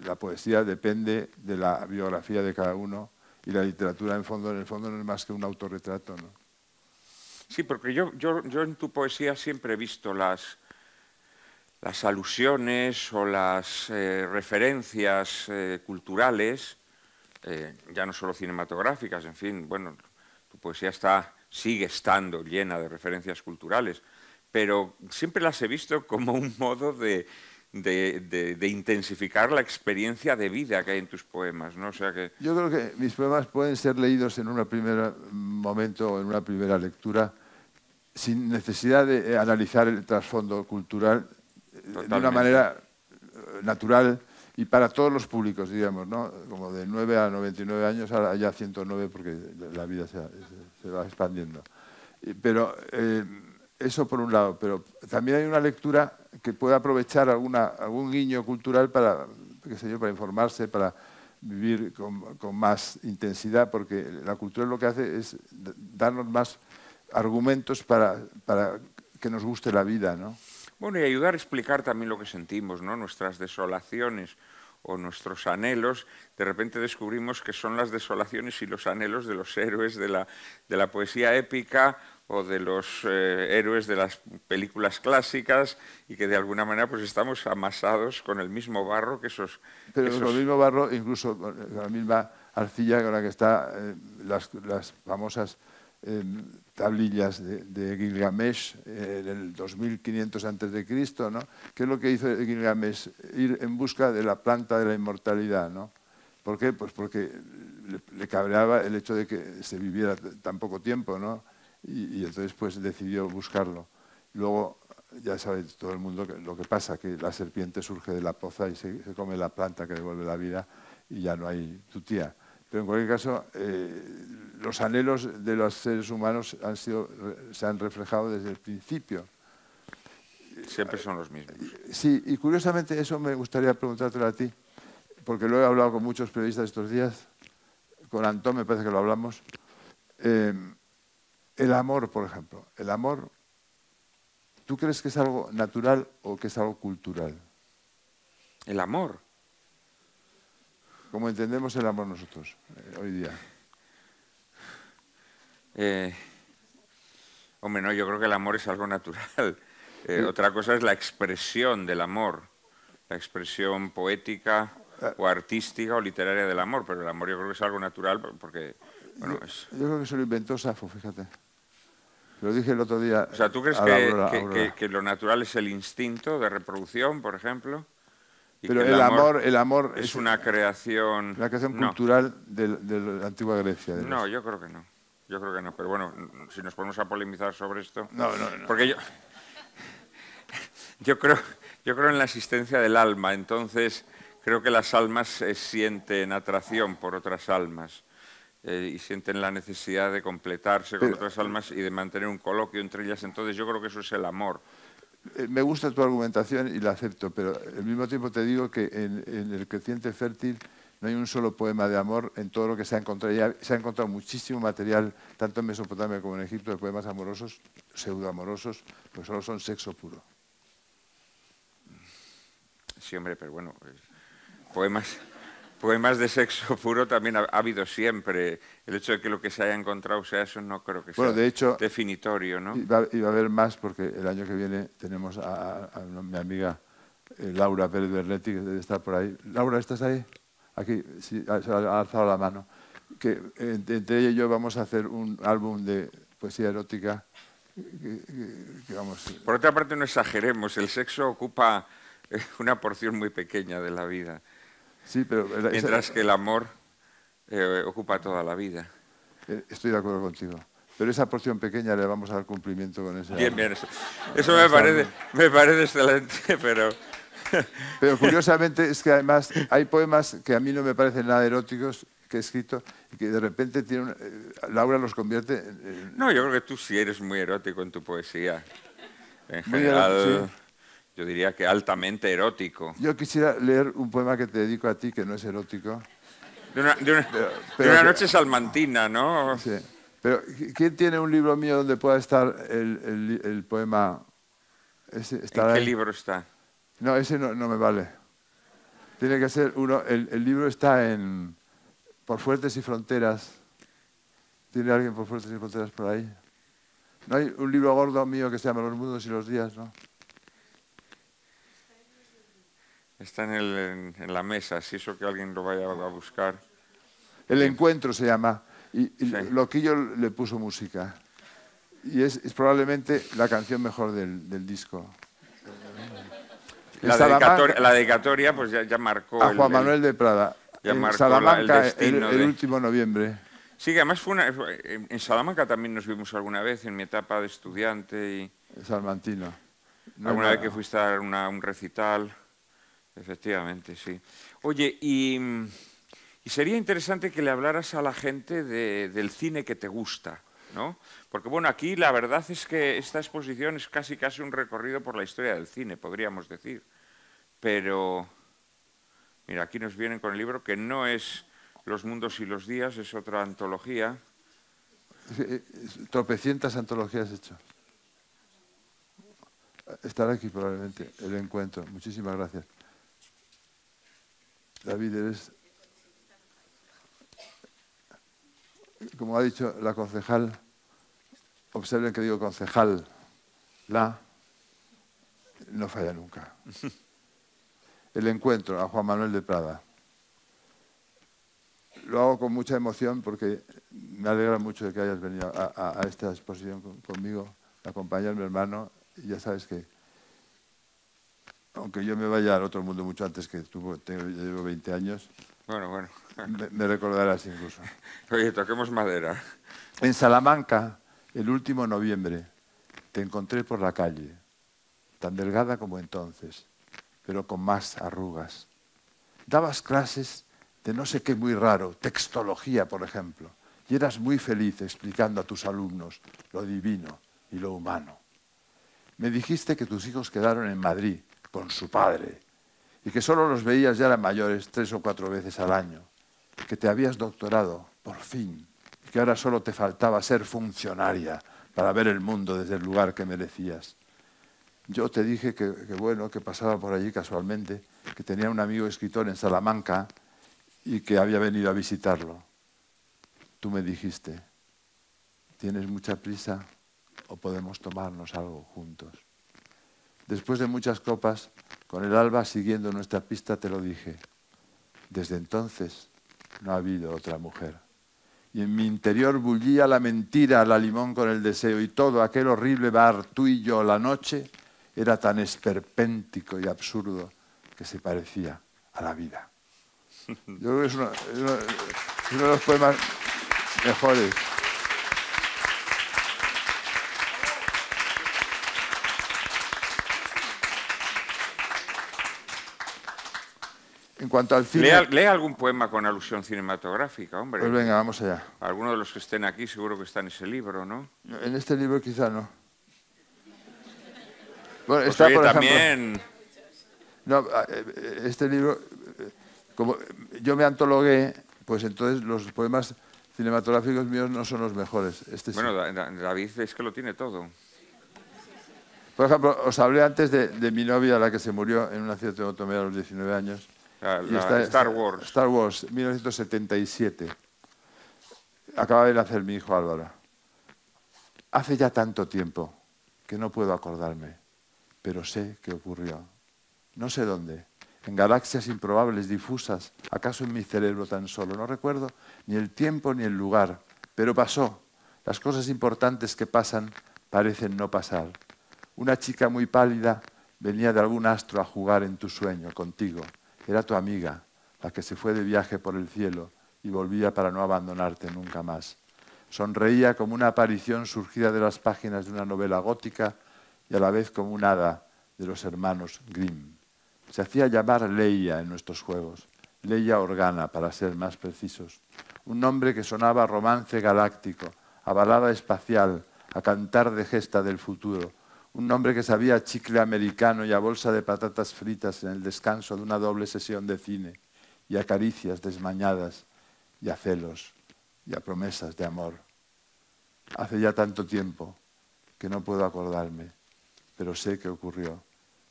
la poesía depende de la biografía de cada uno y la literatura en el fondo no es más que un autorretrato, ¿no? Sí, porque yo en tu poesía siempre he visto las alusiones o las referencias culturales, ya no solo cinematográficas, en fin, bueno, tu poesía sigue estando llena de referencias culturales, pero siempre las he visto como un modo de intensificar la experiencia de vida que hay en tus poemas, ¿no? O sea que... Yo creo que mis poemas pueden ser leídos en un primer momento o en una primera lectura sin necesidad de analizar el trasfondo cultural de una manera natural y para todos los públicos, digamos, ¿no? Como de 9 a 99 años, ahora ya 109 porque la vida se va expandiendo. Pero eso por un lado, pero también hay una lectura que puede aprovechar algún guiño cultural para, qué sé yo, para informarse, para vivir con más intensidad, porque la cultura lo que hace es darnos más argumentos para que nos guste la vida, ¿no? Bueno, y ayudar a explicar también lo que sentimos, ¿no? Nuestras desolaciones o nuestros anhelos. De repente descubrimos que son las desolaciones y los anhelos de los héroes de la poesía épica o de los héroes de las películas clásicas y que de alguna manera pues estamos amasados con el mismo barro que esos... Pero con el mismo barro, incluso con la misma arcilla con la que están las famosas tablillas de Gilgamesh en el 2500 a.C., ¿no? ¿Qué es lo que hizo Gilgamesh? Ir en busca de la planta de la inmortalidad, ¿no? ¿Por qué? Pues porque le cabreaba el hecho de que se viviera tan poco tiempo, ¿no? Y entonces pues decidió buscarlo. Luego, ya sabe todo el mundo lo que pasa, que la serpiente surge de la poza y se come la planta que devuelve la vida y ya no hay tutía. Pero en cualquier caso, los anhelos de los seres humanos se han reflejado desde el principio. siempre son los mismos. Sí, y curiosamente eso me gustaría preguntártelo a ti, porque lo he hablado con muchos periodistas estos días, con Antón me parece que lo hablamos. El amor, por ejemplo. El amor, ¿tú crees que es algo natural o que es algo cultural? El amor. Como entendemos el amor nosotros hoy día. Hombre, no, yo creo que el amor es algo natural. Otra cosa es la expresión del amor, la expresión poética o artística o literaria del amor, pero el amor yo creo que es algo natural porque, bueno, Yo creo que se lo inventó Safo, fíjate. Lo dije el otro día. O sea, ¿tú crees que lo natural es el instinto de reproducción, por ejemplo? Y pero que el amor es una creación... La creación cultural de la antigua Grecia. No, yo creo que no. Yo creo que no. Pero bueno, si nos ponemos a polemizar sobre esto... No. Porque yo creo en la existencia del alma. Entonces, creo que las almas sienten atracción por otras almas. Y sienten la necesidad de completarse con otras almas y de mantener un coloquio entre ellas. Entonces, yo creo que eso es el amor. Me gusta tu argumentación y la acepto, pero al mismo tiempo te digo que en el Creciente Fértil no hay un solo poema de amor en todo lo que se ha encontrado. Ya se ha encontrado muchísimo material, tanto en Mesopotamia como en Egipto, de poemas amorosos, pseudoamorosos, pues solo son sexo puro. Sí, hombre, pero bueno, poemas de sexo puro también ha habido siempre. El hecho de que lo que se haya encontrado sea eso no creo que sea de hecho, definitorio, ¿no? Iba a haber más porque el año que viene tenemos a mi amiga Laura Pérez Bernetti, que debe estar por ahí. Laura, ¿estás ahí? Aquí, sí, ha alzado la mano. Que entre ella y yo vamos a hacer un álbum de poesía erótica. Por otra parte, no exageremos, el sexo ocupa una porción muy pequeña de la vida. Sí, pero mientras que el amor ocupa toda la vida. Estoy de acuerdo contigo. Pero esa porción pequeña le vamos a dar cumplimiento con ese. Bien, eso me parece excelente, pero... Pero curiosamente es que además hay poemas que a mí no me parecen nada eróticos que he escrito y que de repente Laura los convierte en... No, yo creo que tú sí eres muy erótico en tu poesía. En muy general, sí. Yo diría que altamente erótico. Yo quisiera leer un poema que te dedico a ti, que no es erótico. De una noche salmantina, ¿no? Sí. Pero ¿quién tiene un libro mío donde pueda estar el poema? ¿En qué libro está? No, ese no me vale. Tiene que ser uno... El libro está en Por Fuertes y Fronteras. ¿Tiene alguien por Fuertes y Fronteras por ahí? ¿No hay un libro gordo mío que se llama Los Mundos y los Días, no? Está en la mesa, si eso que alguien lo vaya a buscar. El Encuentro se llama. Y sí. Loquillo le puso música. Y es probablemente la canción mejor del disco. La dedicatoria pues ya marcó... A Juan Manuel de Prada. Ya marcó Salamanca, el destino el último noviembre. Sí, que además en Salamanca también nos vimos alguna vez, en mi etapa de estudiante. Salmantino. Alguna vez que fuiste a dar un recital. Efectivamente, sí. Oye, y sería interesante que le hablaras a la gente del cine que te gusta, ¿no? Porque, bueno, aquí la verdad es que esta exposición es casi un recorrido por la historia del cine, podríamos decir. Pero, mira, aquí nos vienen con el libro que no es Los Mundos y los Días, es otra antología. Tropecientas antologías he hecho. Estará aquí probablemente, El Encuentro. Muchísimas gracias. David, eres, como ha dicho la concejal, observen que digo concejal, no falla nunca. El Encuentro, a Juan Manuel de Prada. Lo hago con mucha emoción porque me alegra mucho de que hayas venido a esta exposición conmigo, a acompañar a mi hermano, y ya sabes que aunque yo me vaya al otro mundo mucho antes que tú, yo llevo 20 años, bueno. Me recordarás incluso. Oye, toquemos madera. En Salamanca, el último noviembre, te encontré por la calle, tan delgada como entonces, pero con más arrugas. Dabas clases de no sé qué muy raro, textología, por ejemplo, y eras muy feliz explicando a tus alumnos lo divino y lo humano. Me dijiste que tus hijos quedaron en Madrid con su padre y que solo los veías ya eran mayores 3 o 4 veces al año, que te habías doctorado, por fin, y que ahora solo te faltaba ser funcionaria para ver el mundo desde el lugar que merecías. Yo te dije que bueno, que pasaba por allí casualmente, que tenía un amigo escritor en Salamanca y que había venido a visitarlo. Tú me dijiste, ¿tienes mucha prisa o podemos tomarnos algo juntos? Después de muchas copas, con el alba siguiendo nuestra pista, te lo dije. Desde entonces no ha habido otra mujer. Y en mi interior bullía la mentira, la limón con el deseo, y todo aquel horrible bar, tú y yo, la noche, era tan esperpéntico y absurdo que se parecía a la vida. Yo creo que es uno de los poemas mejores. En cuanto al cine... Lea algún poema con alusión cinematográfica, hombre. Pues venga, vamos allá. Alguno de los que estén aquí seguro que está en ese libro, ¿no? En este libro quizá no. Bueno, Pues está, oye, por también... ejemplo... No, este libro, como yo me antologué, pues entonces los poemas cinematográficos míos no son los mejores. Este sí. Bueno, David es que lo tiene todo. Por ejemplo, os hablé antes de mi novia, la que se murió en un accidente de automóvil a los 19 años. Star Wars. Star Wars, 1977. Acaba de nacer mi hijo Álvaro. Hace ya tanto tiempo que no puedo acordarme, pero sé que ocurrió. No sé dónde, en galaxias improbables, difusas, acaso en mi cerebro tan solo. No recuerdo ni el tiempo ni el lugar, pero pasó. Las cosas importantes que pasan parecen no pasar. Una chica muy pálida venía de algún astro a jugar en tu sueño contigo. Era tu amiga, la que se fue de viaje por el cielo y volvía para no abandonarte nunca más. Sonreía como una aparición surgida de las páginas de una novela gótica y a la vez como un hada de los hermanos Grimm. Se hacía llamar Leia en nuestros juegos, Leia Organa para ser más precisos. Un nombre que sonaba a romance galáctico, a balada espacial, a cantar de gesta del futuro. Un nombre que sabía a chicle americano y a bolsa de patatas fritas en el descanso de una doble sesión de cine, y a caricias desmañadas, y a celos, y a promesas de amor. Hace ya tanto tiempo que no puedo acordarme, pero sé que ocurrió.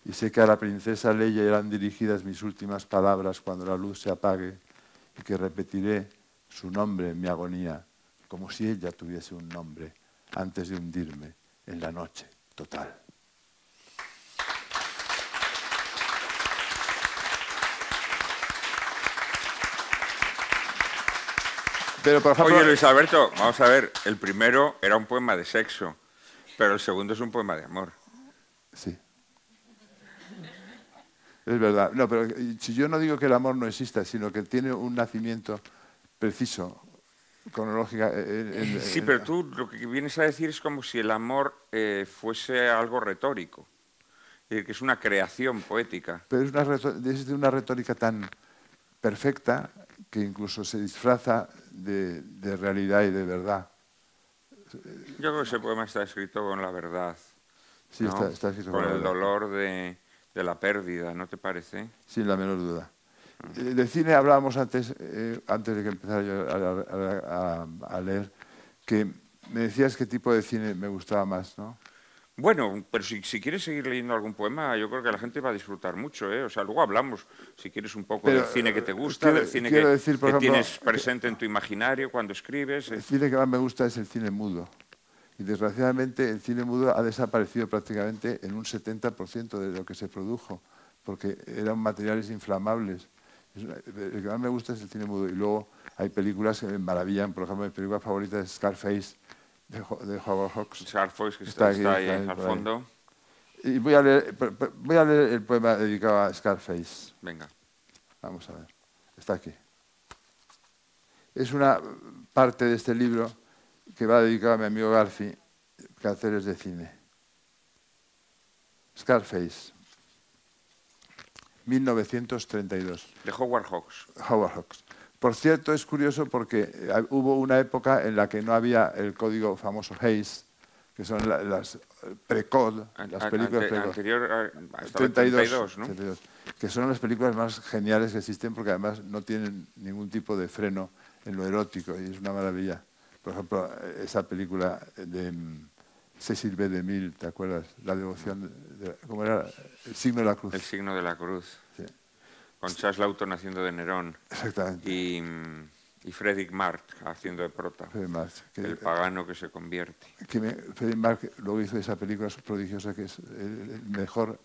Y sé que a la princesa Leia irán dirigidas mis últimas palabras cuando la luz se apague, y que repetiré su nombre en mi agonía, como si ella tuviese un nombre, antes de hundirme en la noche total. Pero, por ejemplo, Oye, Luis Alberto, vamos a ver, el primero era un poema de sexo, pero el segundo es un poema de amor. Sí. Es verdad. No, pero si yo no digo que el amor no exista, sino que tiene un nacimiento preciso, cronológica. Sí, pero tú lo que vienes a decir es como si el amor fuese algo retórico, que es una creación poética. Pero es de una retórica tan perfecta que incluso se disfraza de realidad y de verdad. Yo creo que ese poema está escrito con la verdad. Sí, ¿no? está escrito con la el verdad. dolor de la pérdida, ¿no te parece? Sin la menor duda. De cine hablábamos antes de que empezara yo a leer, que me decías qué tipo de cine me gustaba más, ¿no? Bueno, pero si quieres seguir leyendo algún poema, yo creo que la gente va a disfrutar mucho, ¿eh? O sea, luego hablamos, si quieres, un poco del cine que te gusta, del cine que tienes presente en tu imaginario cuando escribes. El cine que más me gusta es el cine mudo. Y desgraciadamente el cine mudo ha desaparecido prácticamente en un 70% de lo que se produjo, porque eran materiales inflamables. El que más me gusta es el cine mudo. Y luego hay películas que me maravillan. Por ejemplo, mi película favorita es Scarface, de Howard Hawks. Scarface, que está ahí al fondo. Y voy a leer el poema dedicado a Scarface. Venga. Vamos a ver. Está aquí. Es una parte de este libro que va dedicado a mi amigo Garci, Quehaceres de cine. Scarface, 1932. De Howard Hawks. Howard Hawks. Por cierto, es curioso porque hubo una época en la que no había el código famoso Hays, que son las pre-COD, las películas pre-COD. Anterior hasta 32, ¿no? 32, que son las películas más geniales que existen porque además no tienen ningún tipo de freno en lo erótico y es una maravilla. Por ejemplo, esa película de Cecil B. DeMille, ¿te acuerdas? La devoción, ¿cómo era? El signo de la cruz. El signo de la cruz. Sí. Con Charles Lawton haciendo de Nerón. Exactamente. Y Fredric March haciendo de prota. El pagano que se convierte. Fredric March luego hizo esa película prodigiosa que es el mejor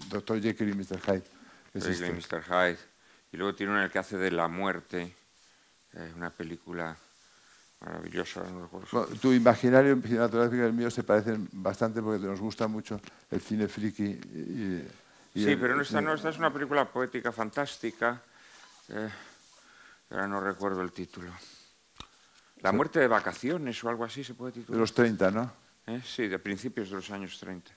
Dr. Jekyll y Mr. Hyde. Jekyll y Mr. Hyde. Y luego tiene una en el que hace de la muerte. Una película maravillosa. No recuerdo. Bueno, tu imaginario cinematográfico y el mío se parecen bastante porque nos gusta mucho el cine friki. Sí, pero esta es una película poética fantástica. Ahora no recuerdo el título. La muerte de vacaciones o algo así se puede titular. De los 30, ¿no? Sí, de principios de los años 30.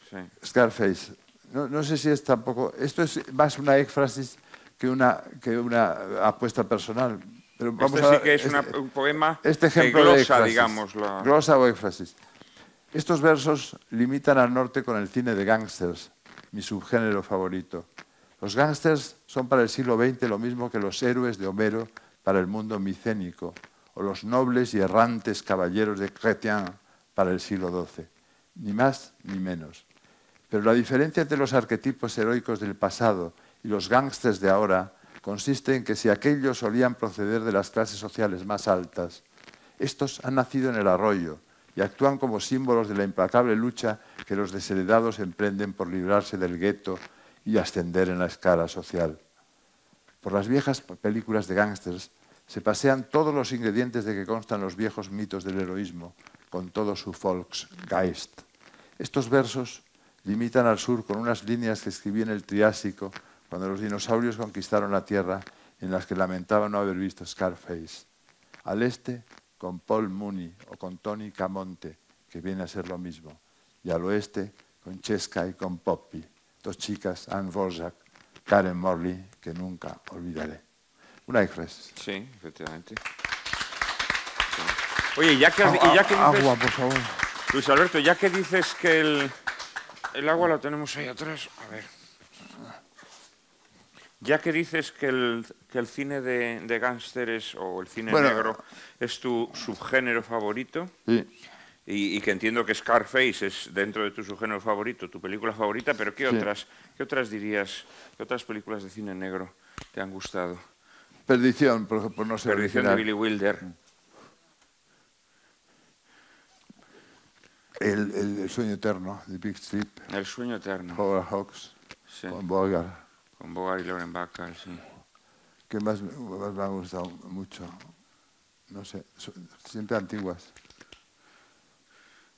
Sí. Scarface. No sé si es tampoco... Esto es más una éfrasis que una apuesta personal. Pero vamos sí que es un poema este ejemplo que glosa, de éfrasis, digamos. Glosa o éfrasis. Estos versos limitan al norte con el cine de gángsters, mi subgénero favorito. Los gángsters son para el siglo XX lo mismo que los héroes de Homero para el mundo micénico, o los nobles y errantes caballeros de Chrétien para el siglo XII. Ni más ni menos. Pero la diferencia entre los arquetipos heroicos del pasado y los gángsters de ahora consiste en que si aquellos solían proceder de las clases sociales más altas, estos han nacido en el arroyo y actúan como símbolos de la implacable lucha que los desheredados emprenden por librarse del gueto y ascender en la escala social. Por las viejas películas de gángsters se pasean todos los ingredientes de que constan los viejos mitos del heroísmo, con todo su Volksgeist. Estos versos limitan al sur con unas líneas que escribí en el Triásico cuando los dinosaurios conquistaron la Tierra, en las que lamentaban no haber visto Scarface. Al este, con Paul Mooney o con Tony Camonte, que viene a ser lo mismo. Y al oeste, con Cheska y con Poppy, dos chicas, Anne Vorjak, Karen Morley, que nunca olvidaré. Una éfrasis. Sí, efectivamente. Sí. Oye, ya que dices... Agua, por favor. Luis Alberto, ya que dices que el agua la tenemos ahí atrás, a ver. Ya que dices que el cine de gángsteres o el cine negro es tu subgénero favorito, sí. y que entiendo que Scarface es dentro de tu subgénero favorito, tu película favorita, pero ¿qué otras dirías, qué otras películas de cine negro te han gustado? Perdición, por ejemplo, no sé. Perdición de Billy Wilder. El sueño eterno, de Big Sleep. El sueño eterno. Howard Hawks, sí. Con Bogart. Con Bogart y Lauren Bacall, sí. ¿Qué más me ha gustado mucho? No sé, siempre antiguas.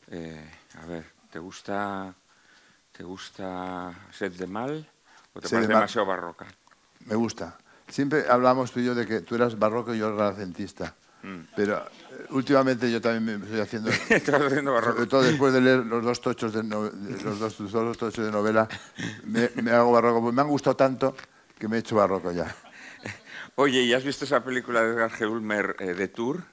A ver, ¿te gusta Sed de Mal o te parece demasiado barroca? Me gusta. Siempre hablamos tú y yo de que tú eras barroco y yo renacentista. Pero últimamente yo también me estoy haciendo... Estás haciendo barroco. Sobre todo después de leer los dos tochos de novela, me hago barroco. Pues me han gustado tanto que me he hecho barroco ya. Oye, ¿y has visto esa película de Edgar G. Ulmer, de Tour?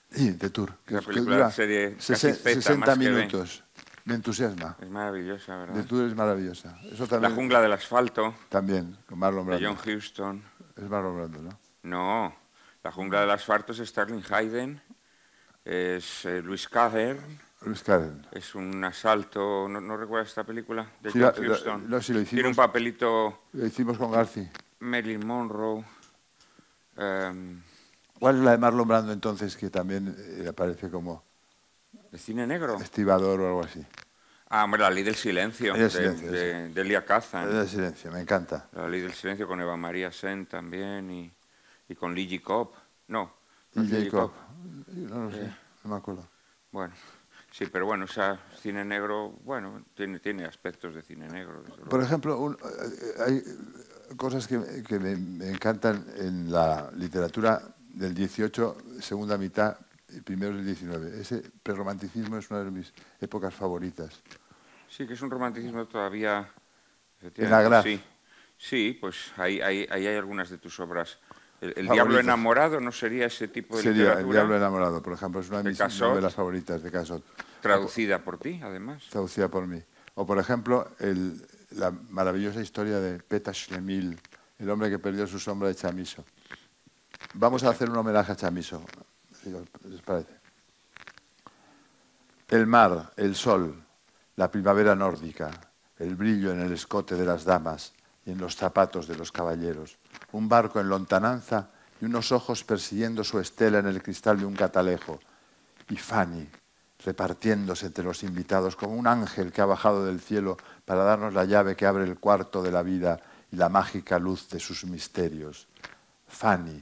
Sí, de Tour. Esa película de serie casi Z, 60 minutos. Me entusiasma. Es maravillosa, ¿verdad? De Tour es maravillosa. Eso también, La jungla del asfalto. También, con Marlon Brando. De John Huston. Es Marlon Brando, ¿no? No, La jungla del asfalto es Sterling Hayden, es Luis Carden. Luis Carden. Es un asalto, ¿no recuerdas esta película? De Sí, John Huston. Sí, lo hicimos, tiene un papelito... Lo hicimos con Garci. Marilyn Monroe. ¿Cuál es la de Marlon Brando entonces que también aparece como... ¿De cine negro? Estibador o algo así. Ah, hombre, La ley del silencio, de Elia Kazan. La ley del silencio, me encanta. La ley del silencio con Eva María Sen también y con Lee Cobb. No, Lee Cobb. No lo sé, no me acuerdo. Bueno, sí, pero bueno, o sea, cine negro, bueno, tiene aspectos de cine negro. Por ejemplo, hay cosas que me encantan en la literatura del 18, segunda mitad, y primeros del 19. Ese prerromanticismo es una de mis épocas favoritas. Sí, que es un romanticismo todavía... En la Graf. Sí, pues ahí hay algunas de tus obras El Diablo enamorado no sería ese tipo de literatura. Sería El Diablo enamorado, por ejemplo, es una de mis novelas favoritas de Casot. Traducida por ti, además. Traducida por mí. O, por ejemplo, la maravillosa historia de Peta Schlemil, el hombre que perdió su sombra de Chamisso. Vamos a hacer un homenaje a Chamisso, si les parece. El mar, el sol, la primavera nórdica, el brillo en el escote de las damas y en los zapatos de los caballeros, un barco en lontananza y unos ojos persiguiendo su estela en el cristal de un catalejo, y Fanny repartiéndose entre los invitados como un ángel que ha bajado del cielo para darnos la llave que abre el cuarto de la vida y la mágica luz de sus misterios. Fanny,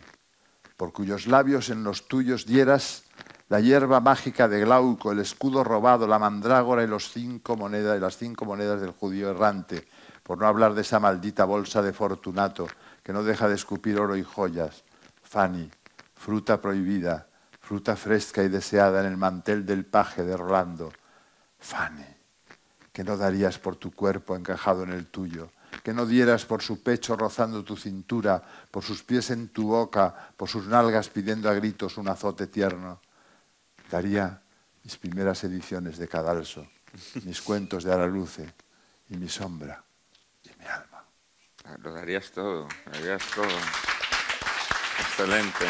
por cuyos labios en los tuyos dieras la hierba mágica de Glauco, el escudo robado, la mandrágora y las 5 monedas del judío errante, por no hablar de esa maldita bolsa de Fortunato que no deja de escupir oro y joyas. Fanny, fruta prohibida, fruta fresca y deseada en el mantel del paje de Rolando. Fanny, que no darías por tu cuerpo encajado en el tuyo, que no dieras por su pecho rozando tu cintura, por sus pies en tu boca, por sus nalgas pidiendo a gritos un azote tierno. Daría mis primeras ediciones de Cadalso, mis cuentos de Araluce y mi sombra y mi alma. Lo darías todo, lo darías todo. Excelente.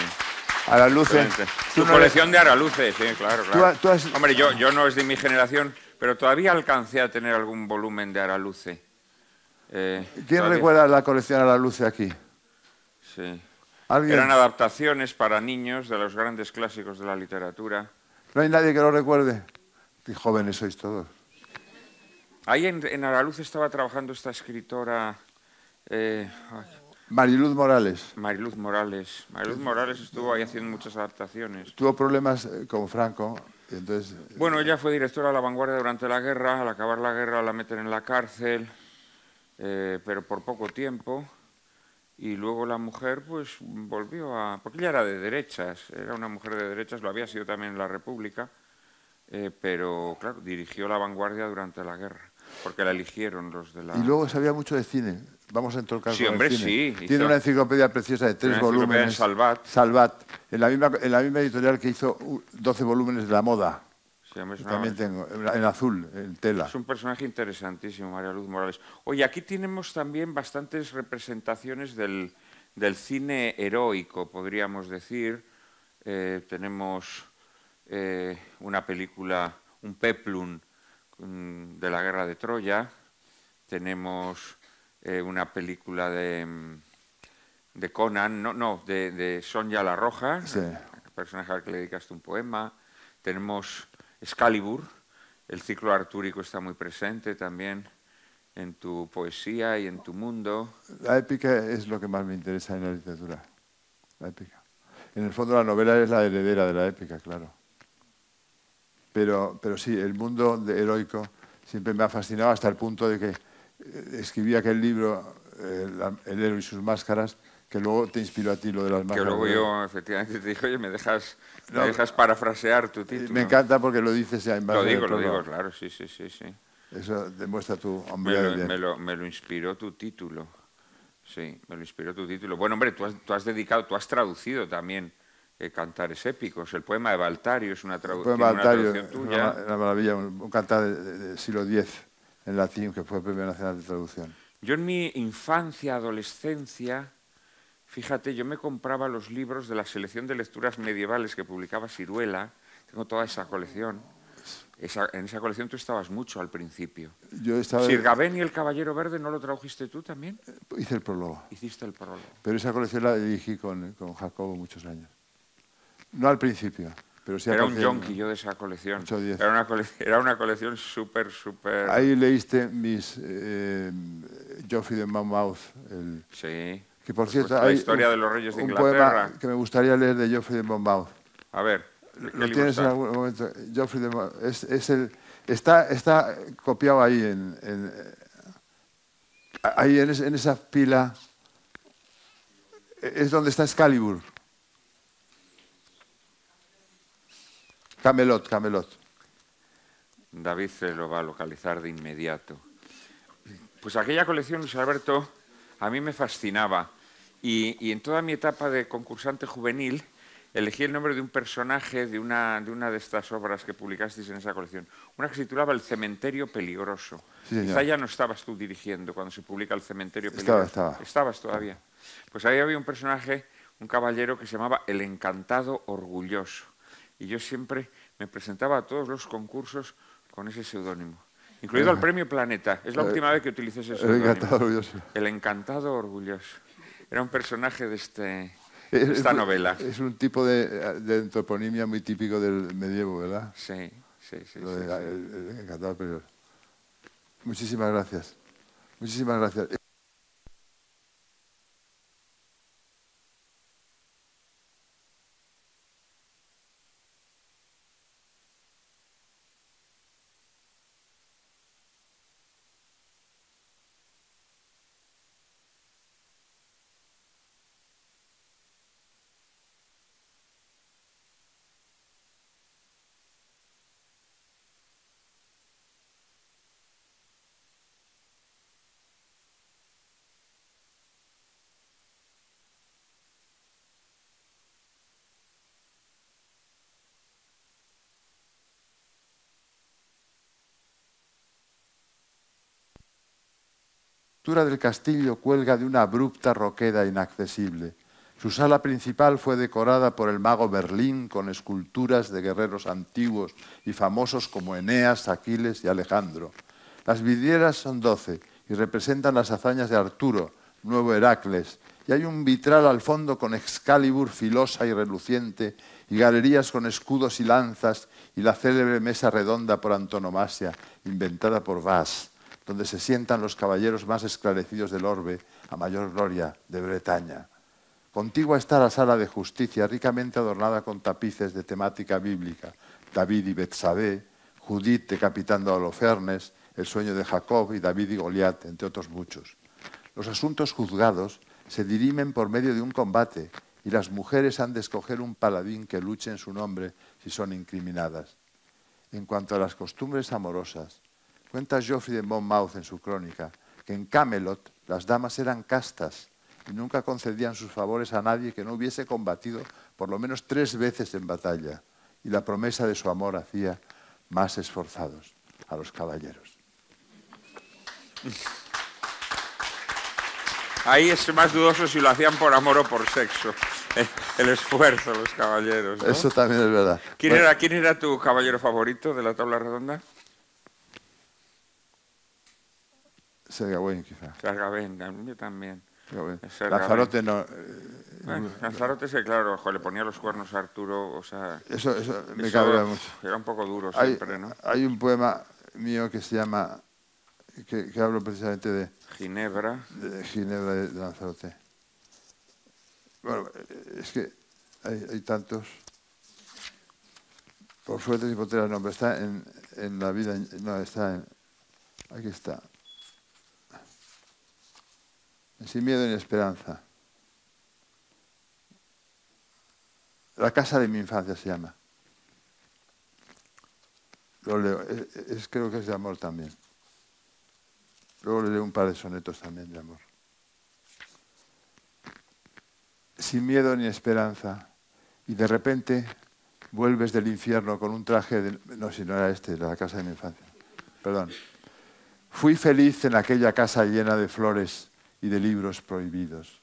Araluce. Excelente. Tu colección de Araluce, sí, claro, claro. ¿Tú has... Hombre, yo no es de mi generación, pero todavía alcancé a tener algún volumen de Araluce. ¿Quién todavía... recuerda la colección Araluce aquí? Sí. ¿Alguien? Eran adaptaciones para niños de los grandes clásicos de la literatura. ¿No hay nadie que lo recuerde? Qué jóvenes sois todos. Ahí en Araluce estaba trabajando esta escritora... Mariluz Morales. Mariluz Morales. Mariluz Morales estuvo ahí haciendo muchas adaptaciones. Tuvo problemas con Franco. Y entonces, bueno, ella fue directora de La Vanguardia durante la guerra. Al acabar la guerra la meten en la cárcel, pero por poco tiempo. Y luego la mujer pues volvió a... Porque ella era de derechas, era una mujer de derechas, lo había sido también en la República, pero claro, dirigió La Vanguardia durante la guerra, porque la eligieron los de la... Y luego sabía mucho de cine. Vamos a entroncar sí, con hombre, el cine. Sí. Tiene una enciclopedia preciosa de 3 volúmenes. Salvat. Salvat. En la misma editorial que hizo 12 volúmenes de la moda. Sí, hombre, también tengo, en azul, en tela. Es un personaje interesantísimo, María Luz Morales. Oye, aquí tenemos también bastantes representaciones del cine heroico, podríamos decir. Tenemos una película, un peplum de la guerra de Troya. Tenemos una película de Conan, de Sonja la Roja, sí. El personaje al que le dedicaste un poema. Tenemos Excalibur, el ciclo artúrico está muy presente también en tu poesía y en tu mundo. La épica es lo que más me interesa en la literatura, la épica. En el fondo la novela es la heredera de la épica, claro. Pero sí, el mundo heroico siempre me ha fascinado hasta el punto de que escribí aquel libro, El héroe y sus máscaras, que luego te inspiró a ti lo de las máscaras. Que luego yo efectivamente te dije, oye, ¿me dejas parafrasear tu título? Me encanta porque lo dices ya en base. Lo digo, claro, sí. Eso demuestra tu hombría. Me lo inspiró tu título. Sí, me lo inspiró tu título. Bueno, hombre, tú has traducido también cantares épicos. El poema de Valtario es una traducción tuya. Una maravilla, un cantar del siglo X en latín, que fue el Premio Nacional de Traducción. Yo en mi infancia, adolescencia, fíjate, yo me compraba los libros de la selección de lecturas medievales que publicaba Siruela. Tengo toda esa colección. En esa colección tú estabas mucho al principio. Sir Gawain y el Caballero Verde, ¿no lo tradujiste tú también? Hice el prólogo. Hiciste el prólogo. Pero esa colección la dirigí con Jacobo muchos años. No al principio, pero sí era un yonki yo de esa colección. Era una colección súper... Ahí leíste mis Geoffrey de Monmouth. Sí. Que por cierto, la historia de los reyes de Inglaterra. Un poema que me gustaría leer de Geoffrey de Monmouth. A ver. ¿Lo tienes en algún momento? Geoffrey de Monmouth. Está copiado ahí en esa pila. Es donde está Excalibur. Camelot. David se lo va a localizar de inmediato. Pues aquella colección, Luis Alberto, a mí me fascinaba. Y en toda mi etapa de concursante juvenil elegí el nombre de un personaje de una de estas obras que publicasteis en esa colección. Una que se titulaba El cementerio peligroso. Sí, Quizá señor. ya no estabas tú dirigiendo cuando se publica El cementerio peligroso. Estaba. Estabas todavía. Pues ahí había un personaje, un caballero que se llamaba El encantado orgulloso. Y yo siempre me presentaba a todos los concursos con ese seudónimo. Incluido al Premio Planeta. Es la última vez que utilicé ese El seudónimo. encantado orgulloso. El encantado orgulloso. Era un personaje de esta novela. Es un tipo de antroponimia muy típico del medievo, ¿verdad? Sí, sí, sí. Lo de sí. el encantado orgulloso. Muchísimas gracias. Muchísimas gracias. La estructura del castillo cuelga de una abrupta roqueda inaccesible. Su sala principal fue decorada por el mago Merlín con esculturas de guerreros antiguos y famosos como Eneas, Aquiles y Alejandro. Las vidrieras son 12 y representan las hazañas de Arturo, nuevo Heracles, y hay un vitral al fondo con Excalibur filosa y reluciente y galerías con escudos y lanzas y la célebre mesa redonda por antonomasia, inventada por Vas, donde se sientan los caballeros más esclarecidos del orbe, a mayor gloria de Bretaña. Contigua está la sala de justicia, ricamente adornada con tapices de temática bíblica, David y Betsabé, Judith decapitando a Holofernes, el sueño de Jacob y David y Goliat, entre otros muchos. Los asuntos juzgados se dirimen por medio de un combate y las mujeres han de escoger un paladín que luche en su nombre si son incriminadas. En cuanto a las costumbres amorosas, cuenta Geoffrey de Monmouth en su crónica que en Camelot las damas eran castas y nunca concedían sus favores a nadie que no hubiese combatido por lo menos 3 veces en batalla, y la promesa de su amor hacía más esforzados a los caballeros. Ahí es más dudoso si lo hacían por amor o por sexo. El esfuerzo, los caballeros, ¿no? Eso también es verdad. ¿Quién era tu caballero favorito de la tabla redonda? Ser Gawain, quizá. Ser Gawain, a mí también. Lanzarote no. Bueno, Lanzarote, sí, claro, ojo, le ponía los cuernos a Arturo, o sea... Eso me cabrea mucho. Era un poco duro siempre, ¿no? Hay un poema mío que se llama, que hablo precisamente de Ginebra. De Ginebra de Lanzarote. Bueno, es que hay tantos. Por fuertes y por el nombre. Está en la vida, no, está en... Aquí está. Sin miedo ni esperanza. La casa de mi infancia se llama. Lo leo. Creo que es de amor también. Luego le leo un par de sonetos también de amor. Sin miedo ni esperanza. Y de repente vuelves del infierno con un traje de... No, si no era de la casa de mi infancia. Perdón. Fui feliz en aquella casa llena de flores y de libros prohibidos.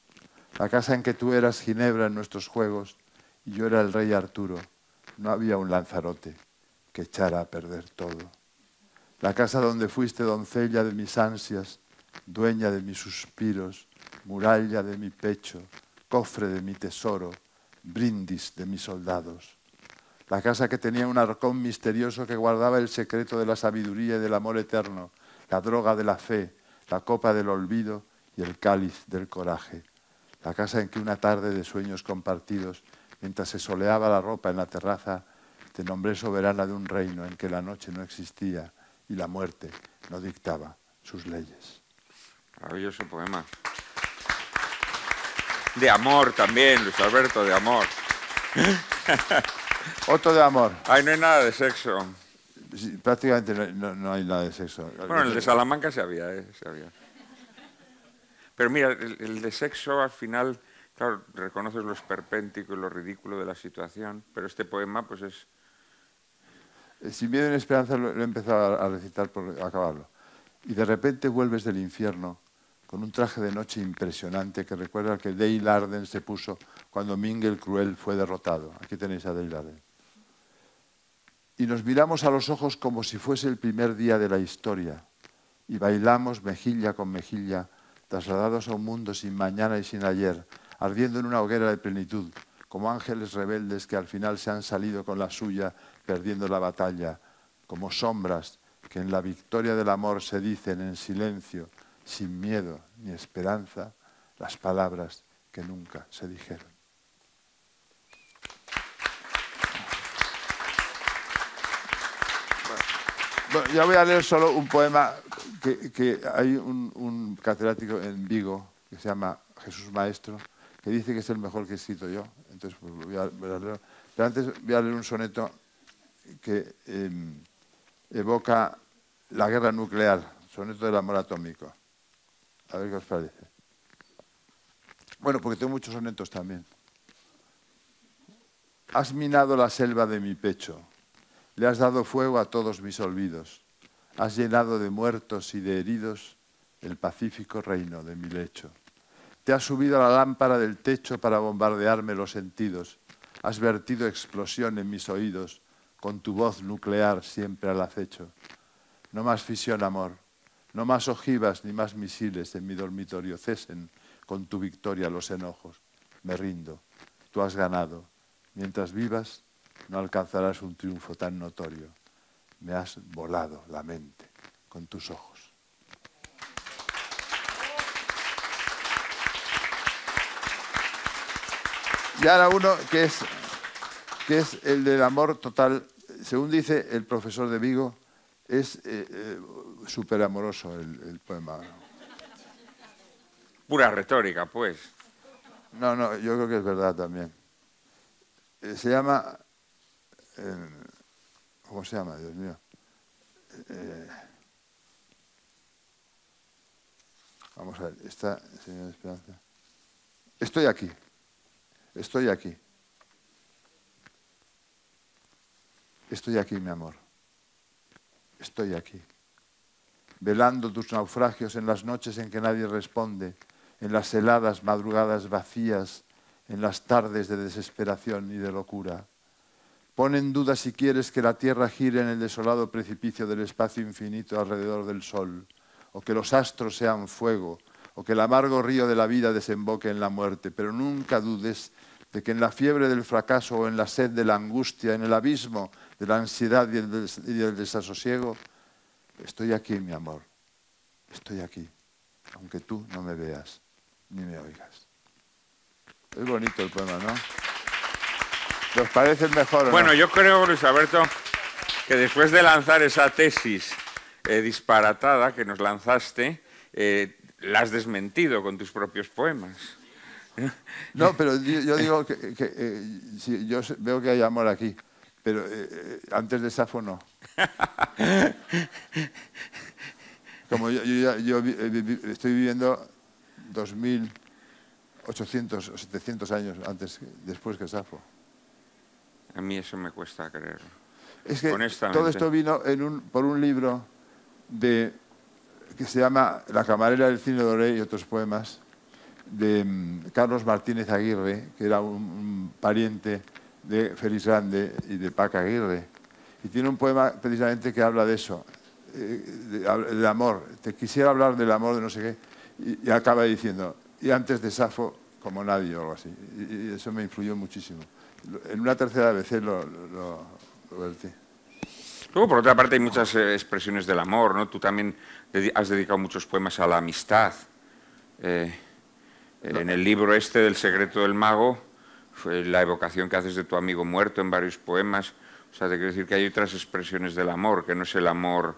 La casa en que tú eras Ginebra en nuestros juegos y yo era el rey Arturo. No había un Lanzarote que echara a perder todo. La casa donde fuiste doncella de mis ansias, dueña de mis suspiros, muralla de mi pecho, cofre de mi tesoro, brindis de mis soldados. La casa que tenía un arcón misterioso que guardaba el secreto de la sabiduría y del amor eterno, la droga de la fe, la copa del olvido y el cáliz del coraje. La casa en que una tarde de sueños compartidos, mientras se soleaba la ropa en la terraza, te nombré soberana de un reino en que la noche no existía y la muerte no dictaba sus leyes. Maravilloso poema. De amor también, Luis Alberto, de amor. Otro de amor. Ay, no hay nada de sexo. Sí, prácticamente no hay nada de sexo. Bueno, el de Salamanca se había, se había. Pero mira, el de sexo al final, claro, reconoces lo esperpéntico y lo ridículo de la situación, pero este poema pues es... Sin miedo ni esperanza lo he empezado a recitar por acabarlo. Y de repente vuelves del infierno con un traje de noche impresionante que recuerda al que Dale Arden se puso cuando Ming el Cruel fue derrotado. Aquí tenéis a Dale Arden. Y nos miramos a los ojos como si fuese el primer día de la historia. Y bailamos mejilla con mejilla, trasladados a un mundo sin mañana y sin ayer, ardiendo en una hoguera de plenitud, como ángeles rebeldes que al final se han salido con la suya, perdiendo la batalla, como sombras que en la victoria del amor se dicen en silencio, sin miedo ni esperanza, las palabras que nunca se dijeron. Bueno, ya voy a leer solo un poema que hay un catedrático en Vigo que se llama Jesús Maestro, que dice que es el mejor que he escrito yo. Entonces, pues, voy a leer. Pero antes voy a leer un soneto que evoca la guerra nuclear, soneto del amor atómico. A ver qué os parece. Bueno, porque tengo muchos sonetos también. Has minado la selva de mi pecho, le has dado fuego a todos mis olvidos, has llenado de muertos y de heridos el pacífico reino de mi lecho. Te has subido a la lámpara del techo para bombardearme los sentidos, has vertido explosión en mis oídos, con tu voz nuclear siempre al acecho. No más fisión, amor, no más ojivas ni más misiles en mi dormitorio, cesen con tu victoria los enojos. Me rindo, tú has ganado. Mientras vivas, no alcanzarás un triunfo tan notorio. Me has volado la mente con tus ojos. Y ahora uno que es el del amor total. Según dice el profesor de Vigo, es súper amoroso el poema. Pura retórica, pues. No, yo creo que es verdad también. Se llama... ¿cómo se llama, Dios mío? Vamos a ver, está, señora Esperanza. Estoy aquí. Estoy aquí. Estoy aquí, mi amor. Estoy aquí. Velando tus naufragios en las noches en que nadie responde, en las heladas madrugadas vacías, en las tardes de desesperación y de locura. Pon en duda si quieres que la tierra gire en el desolado precipicio del espacio infinito alrededor del sol, o que los astros sean fuego, o que el amargo río de la vida desemboque en la muerte, pero nunca dudes de que en la fiebre del fracaso o en la sed de la angustia, en el abismo de la ansiedad y el desasosiego, estoy aquí, mi amor, estoy aquí, aunque tú no me veas ni me oigas. Es bonito el poema, ¿no? ¿Os parece el mejor o Bueno, no? yo creo, Luis Alberto, que después de lanzar esa tesis disparatada que nos lanzaste, la has desmentido con tus propios poemas. No, pero yo digo sí, yo veo que hay amor aquí, pero antes de Safo no. Como yo estoy viviendo 2.800 o 700 años después que Safo. A mí eso me cuesta creerlo. Es que Honestamente. todo esto vino por un libro que se llama La camarera del Cine Doré y otros poemas, de Carlos Martínez Aguirre, que era un pariente de Félix Grande y de Paca Aguirre. Y tiene un poema precisamente que habla de eso, del amor. Te quisiera hablar del amor de no sé qué, y acaba diciendo, y antes de Safo, como nadie, o algo así. Y eso me influyó muchísimo. En una tercera vez lo vertí. Luego, por otra parte, hay muchas expresiones del amor, ¿no? Tú también has dedicado muchos poemas a la amistad. En el libro este del secreto del mago, fue la evocación que haces de tu amigo muerto en varios poemas. O sea, te quiero decir que hay otras expresiones del amor, que no es el amor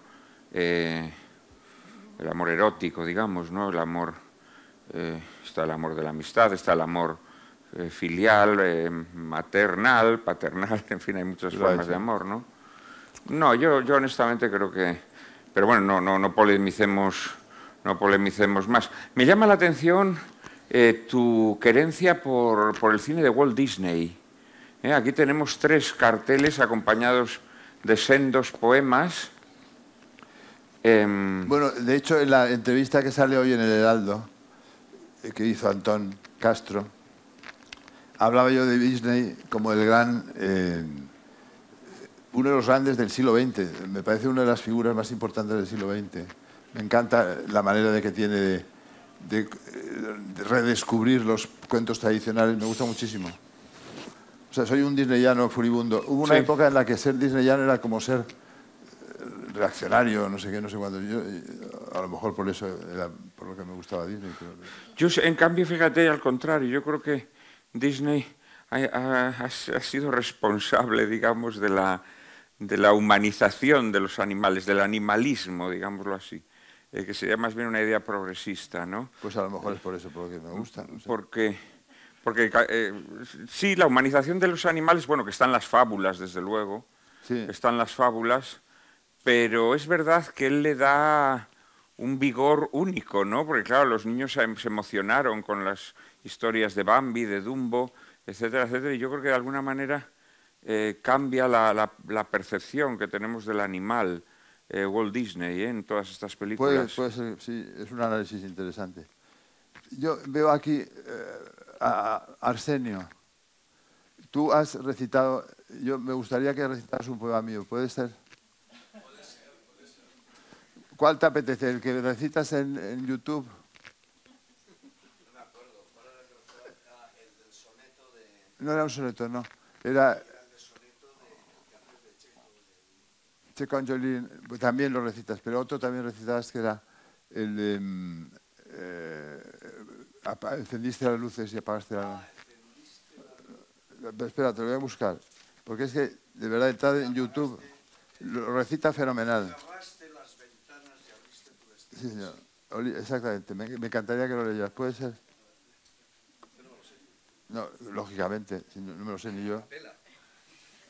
erótico, digamos, ¿no? El amor, está el amor de la amistad, está el amor filial, maternal, paternal, en fin, hay muchas formas de amor, ¿no? No, yo honestamente creo que... Pero bueno, no polemicemos no polemicemos más. Me llama la atención tu querencia por el cine de Walt Disney. Aquí tenemos 3 carteles acompañados de sendos poemas. Bueno, de hecho, en la entrevista que sale hoy en el Heraldo, que hizo Antón Castro, hablaba yo de Disney como el gran, uno de los grandes del siglo XX. Me parece una de las figuras más importantes del siglo XX. Me encanta la manera de que tiene de redescubrir los cuentos tradicionales. Me gusta muchísimo. O sea, soy un disneyano furibundo. Hubo una época en la que ser disneyano era como ser reaccionario, no sé qué, no sé cuándo. Yo, a lo mejor por eso era por lo que me gustaba Disney. Pero... Yo, en cambio, fíjate, al contrario, yo creo que Disney ha sido responsable, digamos, de la humanización de los animales, del animalismo, digámoslo así, que sería más bien una idea progresista, ¿no? Pues a lo mejor es por eso, por lo que me gusta. No sé. Porque sí, la humanización de los animales, bueno, que están las fábulas, desde luego, sí. Están las fábulas, pero es verdad que él le da un vigor único, ¿no? Porque claro, los niños se emocionaron con las historias de Bambi, de Dumbo, etcétera, etcétera, y yo creo que de alguna manera cambia la percepción que tenemos del animal, Walt Disney, en todas estas películas. Puede ser, sí, es un análisis interesante. Yo veo aquí a Arsenio. Tú has recitado, me gustaría que recitaras un poema mío, ¿puede ser? Puede ser. ¿Cuál te apetece? ¿El que recitas en YouTube? No me acuerdo. ¿Cuál era el del soneto de...? No era un soneto, no. Era el del soneto que haces de Checo. Checo Angelini, también lo recitas, pero otro también recitabas que era el de... encendiste las luces y apagaste la... Espera, te lo voy a buscar. Porque es que, de verdad, entrar en YouTube, lo recita fenomenal. Cerraste las ventanas y abriste tu vestido. Sí, señor. Exactamente. Me encantaría que lo leyeras. ¿Puede ser? No, lógicamente. No me lo sé ni yo.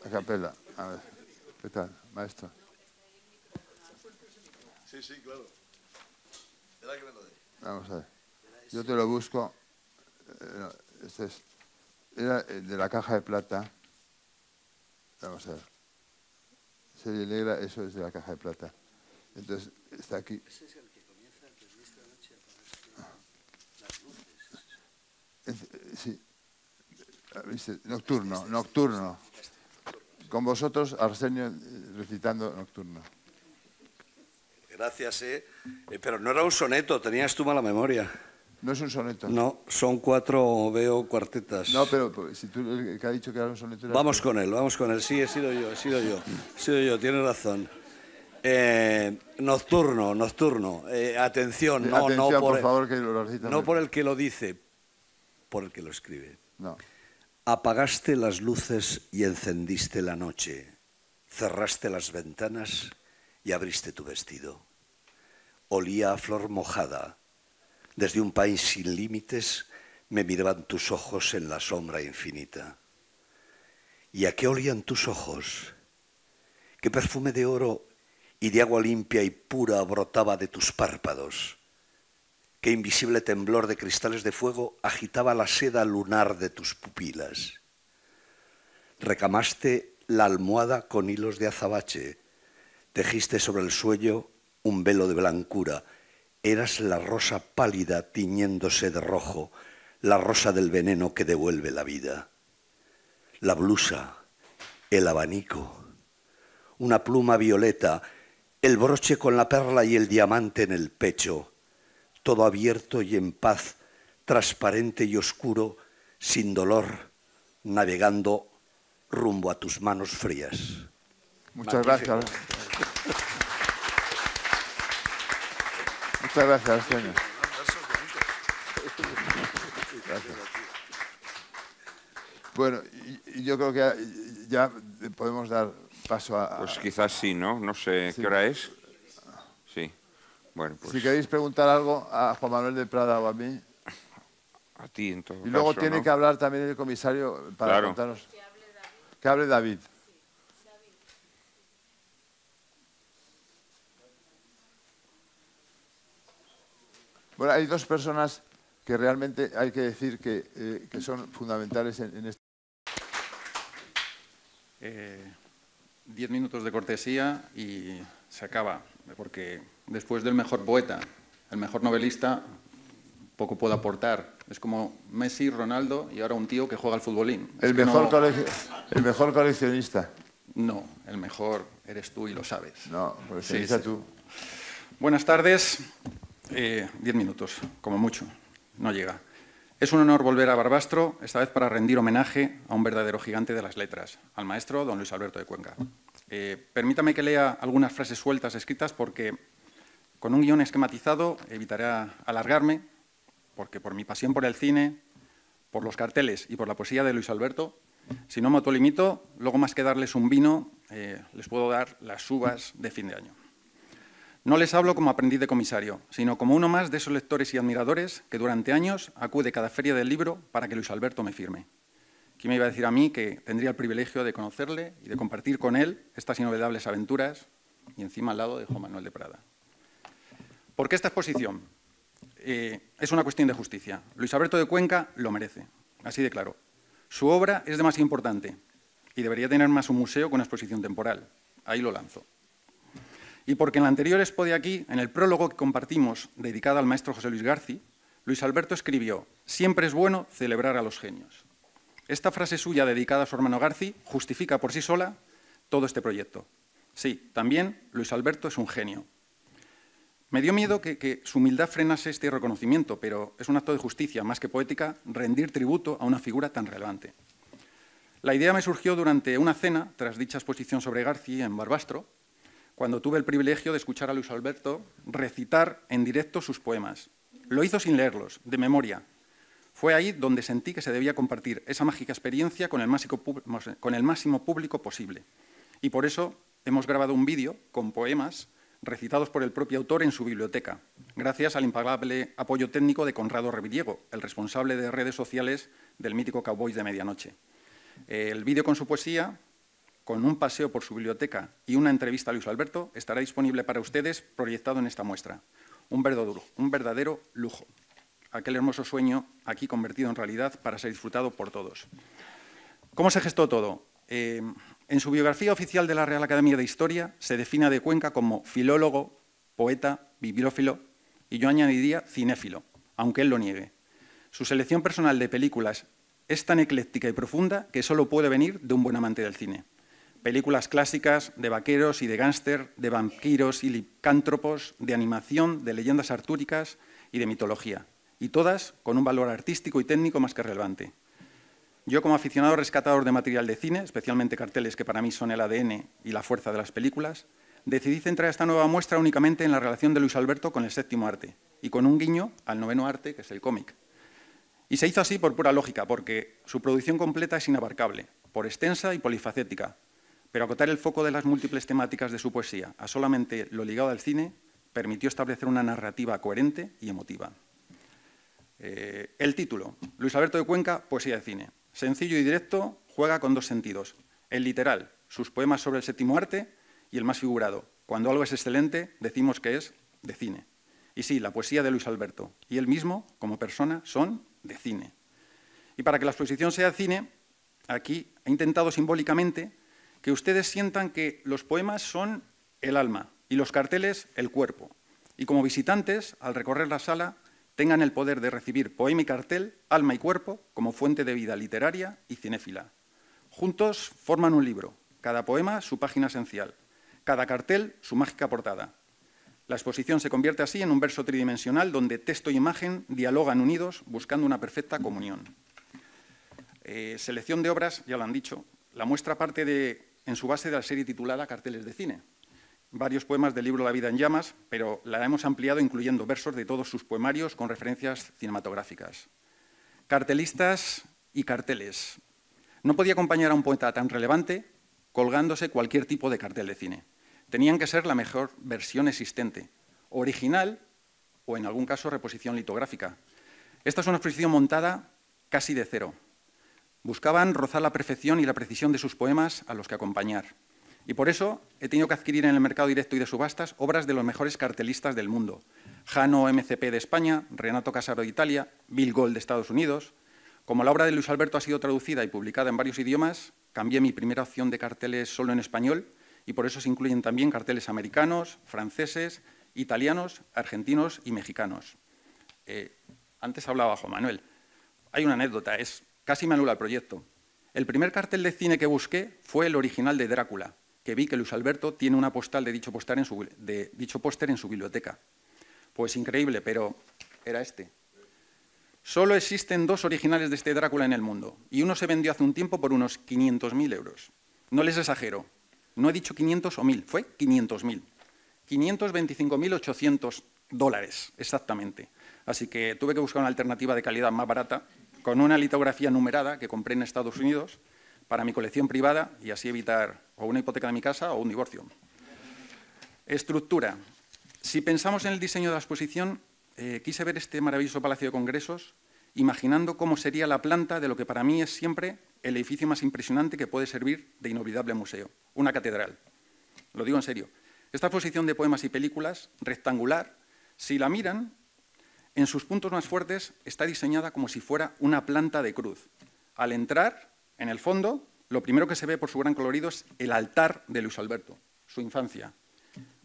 A capela. A ver. ¿Qué tal, maestro? Sí, claro. Era que me lo dé. Vamos a ver. Yo te lo busco. Este es... Era de la caja de plata. Vamos a ver. Serie negra, eso es de la caja de plata. Entonces, está aquí. Ese es el que comienza el que esta noche apagaste las luces. Sí. ¿Viste? Nocturno. Con vosotros, Arsenio, recitando Nocturno. Gracias, pero no era un soneto, tenías tú mala memoria. No es un soneto. No, son 4, veo, cuartetas. No, pero si tú el que ha dicho que era un soneto... Era Vamos con él. Sí, he sido yo, tienes razón. Nocturno. Atención, no por favor, que lo recitas. No por el que lo dice, por el que lo escribe. No. Apagaste las luces y encendiste la noche. Cerraste las ventanas y abriste tu vestido. Olía a flor mojada. Desde un país sin límites me miraban tus ojos en la sombra infinita. ¿Y a qué olían tus ojos? ¿Qué perfume de oro y de agua limpia y pura brotaba de tus párpados? ¿Qué invisible temblor de cristales de fuego agitaba la seda lunar de tus pupilas? Recamaste la almohada con hilos de azabache, tejiste sobre el sueño un velo de blancura. Eras la rosa pálida tiñéndose de rojo, la rosa del veneno que devuelve la vida. La blusa, el abanico, una pluma violeta, el broche con la perla y el diamante en el pecho, todo abierto y en paz, transparente y oscuro, sin dolor, navegando rumbo a tus manos frías. Muchas gracias. Muchas gracias, Arsenio. Gracias. Bueno, y yo creo que ya podemos dar paso a... Pues quizás sí, ¿no? No sé qué hora es. Sí. Bueno, pues... Si queréis preguntar algo a Juan Manuel de Prada o a mí... A ti, en todo caso, y luego tiene ¿no? que hablar también el comisario para contarnos... Que hable David. Bueno, hay dos personas que realmente hay que decir que son fundamentales en este. 10 minutos de cortesía y se acaba, porque después del mejor poeta, el mejor novelista, poco puedo aportar. Es como Messi, Ronaldo y ahora un tío que juega al futbolín. El mejor coleccionista. No, el mejor eres tú y lo sabes. No, coleccionista Sí. tú. Buenas tardes. 10 minutos, como mucho. No llega. Es un honor volver a Barbastro, esta vez para rendir homenaje a un verdadero gigante de las letras, al maestro don Luis Alberto de Cuenca. Permítame que lea algunas frases sueltas escritas porque con un guión esquematizado evitaré alargarme, porque por mi pasión por el cine, por los carteles y por la poesía de Luis Alberto, si no me autolimito, luego más que darles un vino, les puedo dar las uvas de fin de año. No les hablo como aprendiz de comisario, sino como uno más de esos lectores y admiradores que durante años acude cada feria del libro para que Luis Alberto me firme. ¿Quién me iba a decir a mí que tendría el privilegio de conocerle y de compartir con él estas inolvidables aventuras y encima al lado de Juan Manuel de Prada? ¿Por qué esta exposición? Es una cuestión de justicia. Luis Alberto de Cuenca lo merece, así de claro. Su obra es demasiado importante y debería tener más un museo que una exposición temporal. Ahí lo lanzo. Y porque en la anterior expo de aquí, en el prólogo que compartimos, dedicado al maestro José Luis García, Luis Alberto escribió: «Siempre es bueno celebrar a los genios». Esta frase suya dedicada a su hermano García justifica por sí sola todo este proyecto. Sí, también Luis Alberto es un genio. Me dio miedo que su humildad frenase este reconocimiento, pero es un acto de justicia, más que poética, rendir tributo a una figura tan relevante. La idea me surgió durante una cena, tras dicha exposición sobre García en Barbastro, cuando tuve el privilegio de escuchar a Luis Alberto recitar en directo sus poemas. Lo hizo sin leerlos, de memoria. Fue ahí donde sentí que se debía compartir esa mágica experiencia con el máximo público posible. Y por eso hemos grabado un vídeo con poemas recitados por el propio autor en su biblioteca, gracias al impagable apoyo técnico de Conrado Reviriego, el responsable de redes sociales del mítico Cowboys de Medianoche. El vídeo con su poesía, con un paseo por su biblioteca y una entrevista a Luis Alberto, estará disponible para ustedes proyectado en esta muestra. Un verdadero lujo. Aquel hermoso sueño aquí convertido en realidad para ser disfrutado por todos. ¿Cómo se gestó todo? En su biografía oficial de la Real Academia de Historia se define a de Cuenca como filólogo, poeta, bibliófilo y yo añadiría cinéfilo, aunque él lo niegue. Su selección personal de películas es tan ecléctica y profunda que solo puede venir de un buen amante del cine. Películas clásicas de vaqueros y de gángster, de vampiros y licántropos, de animación, de leyendas artúricas y de mitología, y todas con un valor artístico y técnico más que relevante. Yo, como aficionado rescatador de material de cine, especialmente carteles que para mí son el ADN y la fuerza de las películas, decidí centrar esta nueva muestra únicamente en la relación de Luis Alberto con el séptimo arte y con un guiño al noveno arte, que es el cómic. Y se hizo así por pura lógica, porque su producción completa es inabarcable, por extensa y polifacética, pero acotar el foco de las múltiples temáticas de su poesía a solamente lo ligado al cine permitió establecer una narrativa coherente y emotiva. El título, Luis Alberto de Cuenca, poesía de cine. Sencillo y directo, juega con dos sentidos. El literal, sus poemas sobre el séptimo arte, y el más figurado. Cuando algo es excelente, decimos que es de cine. Y sí, la poesía de Luis Alberto y él mismo, como persona, son de cine. Y para que la exposición sea cine, aquí he intentado simbólicamente que ustedes sientan que los poemas son el alma y los carteles el cuerpo. Y como visitantes, al recorrer la sala, tengan el poder de recibir poema y cartel, alma y cuerpo, como fuente de vida literaria y cinéfila. Juntos forman un libro, cada poema su página esencial, cada cartel su mágica portada. La exposición se convierte así en un verso tridimensional donde texto y imagen dialogan unidos buscando una perfecta comunión. Selección de obras, ya lo han dicho, la muestra parte en su base de la serie titulada Carteles de cine. Varios poemas del libro La vida en llamas, pero la hemos ampliado incluyendo versos de todos sus poemarios con referencias cinematográficas. Cartelistas y carteles. No podía acompañar a un poeta tan relevante colgándose cualquier tipo de cartel de cine. Tenían que ser la mejor versión existente, original o en algún caso reposición litográfica. Esta es una exposición montada casi de cero. Buscaban rozar la perfección y la precisión de sus poemas a los que acompañar. Y por eso he tenido que adquirir en el mercado directo y de subastas obras de los mejores cartelistas del mundo. Jano MCP de España, Renato Casaro de Italia, Bill Gold de Estados Unidos. Como la obra de Luis Alberto ha sido traducida y publicada en varios idiomas, cambié mi primera opción de carteles solo en español y por eso se incluyen también carteles americanos, franceses, italianos, argentinos y mexicanos. Antes hablaba Juan Manuel. Hay una anécdota, casi me anula el proyecto. El primer cartel de cine que busqué fue el original de Drácula, que vi que Luis Alberto tiene una postal de dicho póster en su biblioteca. Pues increíble, pero era este. Solo existen 2 originales de este Drácula en el mundo y uno se vendió hace un tiempo por unos 500.000 euros. No les exagero, no he dicho 500 o 1.000, fue 500.000. 525.800 dólares, exactamente. Así que tuve que buscar una alternativa de calidad más barata con una litografía numerada que compré en Estados Unidos para mi colección privada y así evitar o una hipoteca de mi casa o un divorcio. Estructura. Si pensamos en el diseño de la exposición, quise ver este maravilloso Palacio de Congresos imaginando cómo sería la planta de lo que para mí es siempre el edificio más impresionante que puede servir de inolvidable museo, una catedral. Lo digo en serio. Esta exposición de poemas y películas, rectangular, si la miran, en sus puntos más fuertes está diseñada como si fuera una planta de cruz. Al entrar, en el fondo, lo primero que se ve por su gran colorido es el altar de Luis Alberto, su infancia,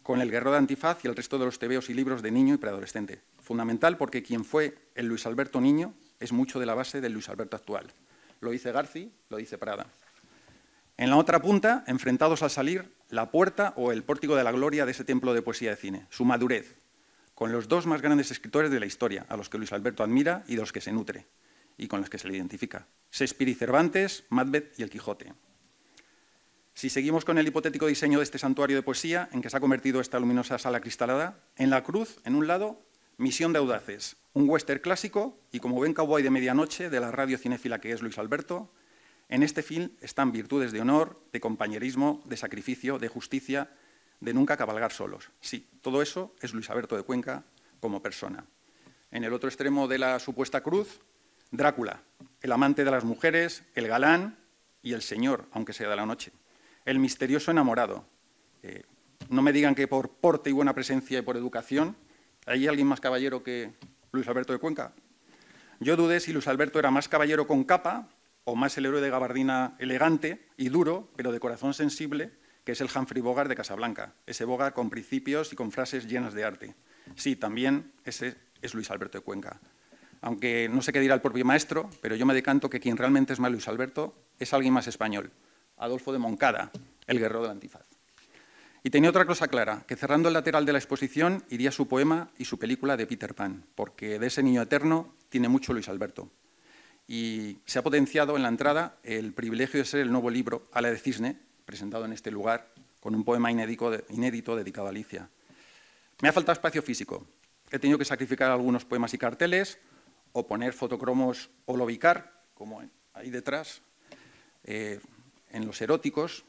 con el guerrero de antifaz y el resto de los tebeos y libros de niño y preadolescente. Fundamental porque quien fue el Luis Alberto niño es mucho de la base del Luis Alberto actual. Lo dice Garci, lo dice Prada. En la otra punta, enfrentados al salir, la puerta o el pórtico de la gloria de ese templo de poesía de cine, su madurez, con los 2 más grandes escritores de la historia, a los que Luis Alberto admira y de los que se nutre, y con los que se le identifica, Shakespeare y Cervantes, Macbeth y el Quijote. Si seguimos con el hipotético diseño de este santuario de poesía, en que se ha convertido esta luminosa sala cristalada, en la cruz, en un lado, Misión de audaces, un western clásico, y como buen cowboy de medianoche de la radio cinéfila que es Luis Alberto, en este film están virtudes de honor, de compañerismo, de sacrificio, de justicia, de nunca cabalgar solos. Sí, todo eso es Luis Alberto de Cuenca como persona. En el otro extremo de la supuesta cruz, Drácula, el amante de las mujeres, el galán y el señor, aunque sea de la noche. El misterioso enamorado. No me digan que por porte y buena presencia y por educación, ¿hay alguien más caballero que Luis Alberto de Cuenca? Yo dudé si Luis Alberto era más caballero con capa o más el héroe de gabardina elegante y duro, pero de corazón sensible, que es el Humphrey Bogart de Casablanca, ese Bogart con principios y con frases llenas de arte. Sí, también ese es Luis Alberto de Cuenca. Aunque no sé qué dirá el propio maestro, pero yo me decanto que quien realmente es más Luis Alberto es alguien más español, Adolfo de Moncada, el guerrero del antifaz. Y tenía otra cosa clara, que cerrando el lateral de la exposición iría su poema y su película de Peter Pan, porque de ese niño eterno tiene mucho Luis Alberto. Y se ha potenciado en la entrada el privilegio de ser el nuevo libro Ala de Cisne, presentado en este lugar, con un poema inédito dedicado a Alicia. Me ha faltado espacio físico. He tenido que sacrificar algunos poemas y carteles, o poner fotocromos holovicar, como ahí detrás, en los eróticos.